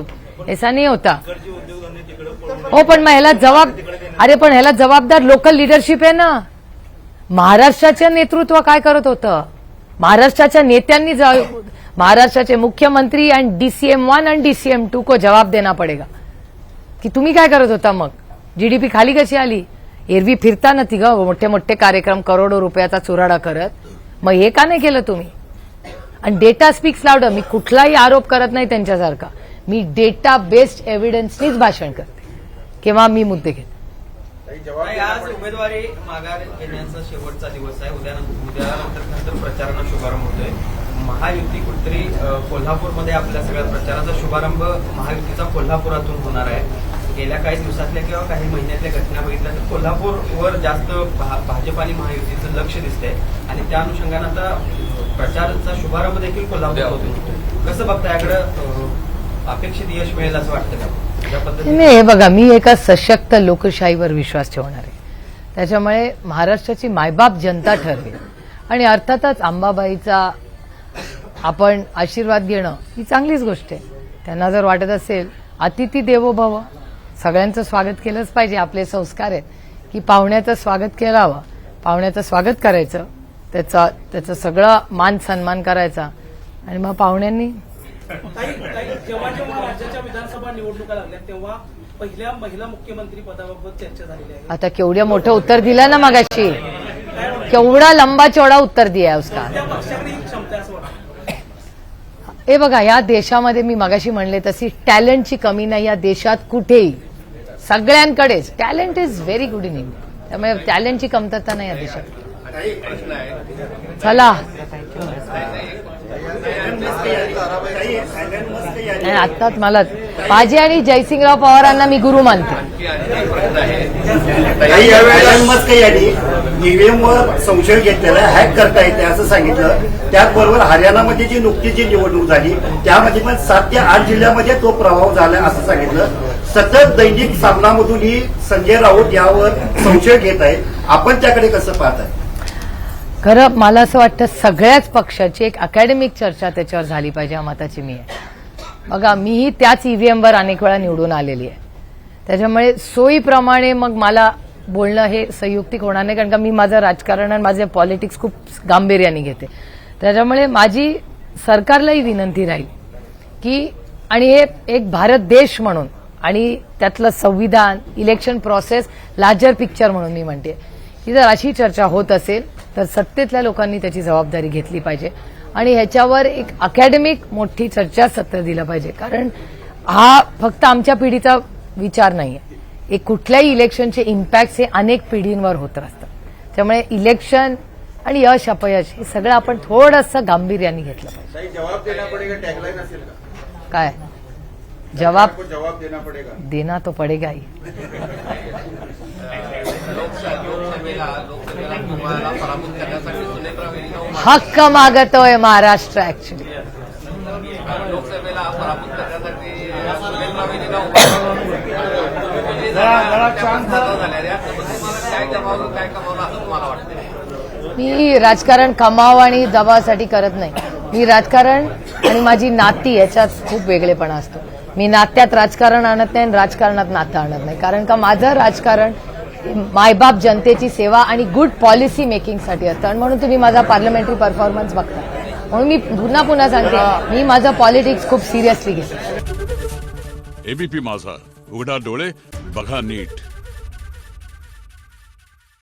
ऐसा नाही होता. हो पण मग ह्याला जबाबदार लोकल लिडरशिप आहे ना. महाराष्ट्राचं नेतृत्व काय करत होतं. महाराष्ट्राच्या नेत्यांनी महाराष्ट्राचे मुख्यमंत्री आणि DCM1 आणि DCM2 को जवाब देना पडेगा की तुम्ही काय करत होता. मग जीडीपी खाली कशी आली. एरवी फिरता ना ती ग मोठे मोठे कार्यक्रम करोडो रुपयाचा चुराडा करत. मग हे का नाही केलं तुम्ही. आणि डेटा स्पीक्स लाउडर. मी कुठलाही आरोप करत नाही त्यांच्यासारखा. मी डेटा बेस्ड एव्हिडन्सनीच भाषण करते किंवा मी मुद्दे घेते. आज उमेदवारी माघार घेण्याचा शेवटचा दिवस आहे. उद्यानंतर प्रचाराचा शुभारंभ होतोय. महायुती कुठेतरी कोल्हापूरमध्ये आपल्या सगळ्या प्रचाराचा शुभारंभ महायुतीचा कोल्हापुरातून होणार आहे. गेल्या काही दिवसातल्या किंवा काही महिन्यातल्या घटना बघितल्या तर कोल्हापूरवर जास्त भाजप आणि महायुतीचं लक्ष दिसतंय आणि त्या अनुषंगानं आता प्रचाराचा शुभारंभ देखील कोल्हापूरमधून होतो. कसं बघता याकडे अपेक्षित यश मिळेल असं वाटतं का. नाही, हे बघा मी एका सशक्त लोकशाहीवर विश्वास ठेवणार आहे. त्याच्यामुळे महाराष्ट्राची मायबाप जनता ठरवेल आणि अर्थातच अंबाबाईचा आपण आशीर्वाद घेणं ही चांगलीच गोष्ट आहे. त्यांना जर वाटत असेल अतिथी देवो भव, सगळ्यांचं स्वागत केलंच पाहिजे. आपले संस्कार आहेत की पाहुण्याचं स्वागत केलं हवं. पाहुण्याचं स्वागत करायचं, त्याचं सगळं मान सन्मान करायचा आणि मग पाहुण्यांनी जेव्हा जेव्हा राज्याच्या विधानसभा निवडणुका लागल्या तेव्हा पहिल्या महिला मुख्यमंत्री पदाबाबत चर्चा झालेली आहे. आता केवढ्या मोठं उत्तर दिलं ना मगाशी. केवढा लंबा चौडा उत्तर दिया उसका. पक्षाकडे ही क्षमता आहे असं वाटतं. हे बघा या देशामध्ये मी मगाशी म्हणले तशी टॅलेंटची कमी नाही. या देशात कुठेही सगळ्यांकडेच talent is very good in India. त्यामुळे टॅलेंटची कमतरता नाही या देशात. चला आत्ताच मला माझी आणि जयसिंगराव पवारांना मी गुरु मानते. ईव्हीएमवर संशय घेतलेला हॅक करता येते असं सांगितलं. त्याचबरोबर हरियाणामध्ये जी नुकतीच जी निवडणूक झाली त्यामध्ये पण 7 ते 8 जिल्ह्यामध्ये तो प्रभाव झाला असं सांगितलं. सतत दैनिक सामनामधून ही संजय राऊत यावर संशय घेत आहेत. आपण त्याकडे कसं पाहताय. खरं मला असं वाटतं सगळ्याच पक्षाची एक अकॅडमिक चर्चा त्याच्यावर झाली पाहिजे. या मताची मी आहे. बघा मीही त्याच ईव्हीएमवर अनेक वेळा निवडून आलेली आहे. त्याच्यामुळे सोयीप्रमाणे मग मला बोलणं हे संयुक्तिक होणार नाही, कारण का मी माझं राजकारण आणि माझे पॉलिटिक्स खूप गांभीर्याने घेते. त्याच्यामुळे माझी सरकारलाही विनंती राहील की, आणि हे एक भारत देश म्हणून आणि त्यातलं संविधान, इलेक्शन प्रोसेस, लार्जर पिक्चर म्हणून मी म्हणते की जर अशी चर्चा होत असेल तर सत्तेतल्या लोकांनी त्याची जबाबदारी घेतली पाहिजे आणि ह्याच्यावर एक अकॅडमिक मोठी चर्चासत्र दिलं पाहिजे. कारण हा फक्त आमच्या पिढीचा विचार नाहीये. एक कुठल्याही इलेक्शनचे इम्पॅक्ट हे अनेक पिढींवर होत असतात. त्यामुळे इलेक्शन आणि यश अपयश हे सगळं आपण थोडंसं गांभीर्याने घेतलं पाहिजे. सही जवाब देना पडेगा टॅगलाईन असेल का? काय जवाब जवाब देना पडेगा. देना तो पडेगा ही. लोकसभेला तुम्हाला पराभूत करण्यासाठी सुनेत्रा वहिनीला हक्क मागतोय महाराष्ट्र ऍक्च्युली. लोकसभेला पराभूत करण्यासाठी सुनेत्रा वहिनीला काय जमावलं काय कमावलं असं तुम्हाला वाटतं? मी राजकारण कमाव आणि दबावासाठी करत नाही. मी राजकारण आणि माझी नाती याच्यात खूप वेगळेपणा असतो. मी नात्यात राजकारण आणत नाही आणि राजकारणात नातं आणत नाही. कारण का माझं राजकारण मायबाप जनतेची सेवा आणि गुड पॉलिसी मेकिंगसाठी असतं. आणि म्हणून तुम्ही माझा पार्लमेंटरी परफॉर्मन्स बघता. म्हणून मी पुन्हा पुन्हा सांगते, मी माझं पॉलिटिक्स खूप सिरियसली घेते. एबीपी माझा, उघडा डोळे बघा नीट.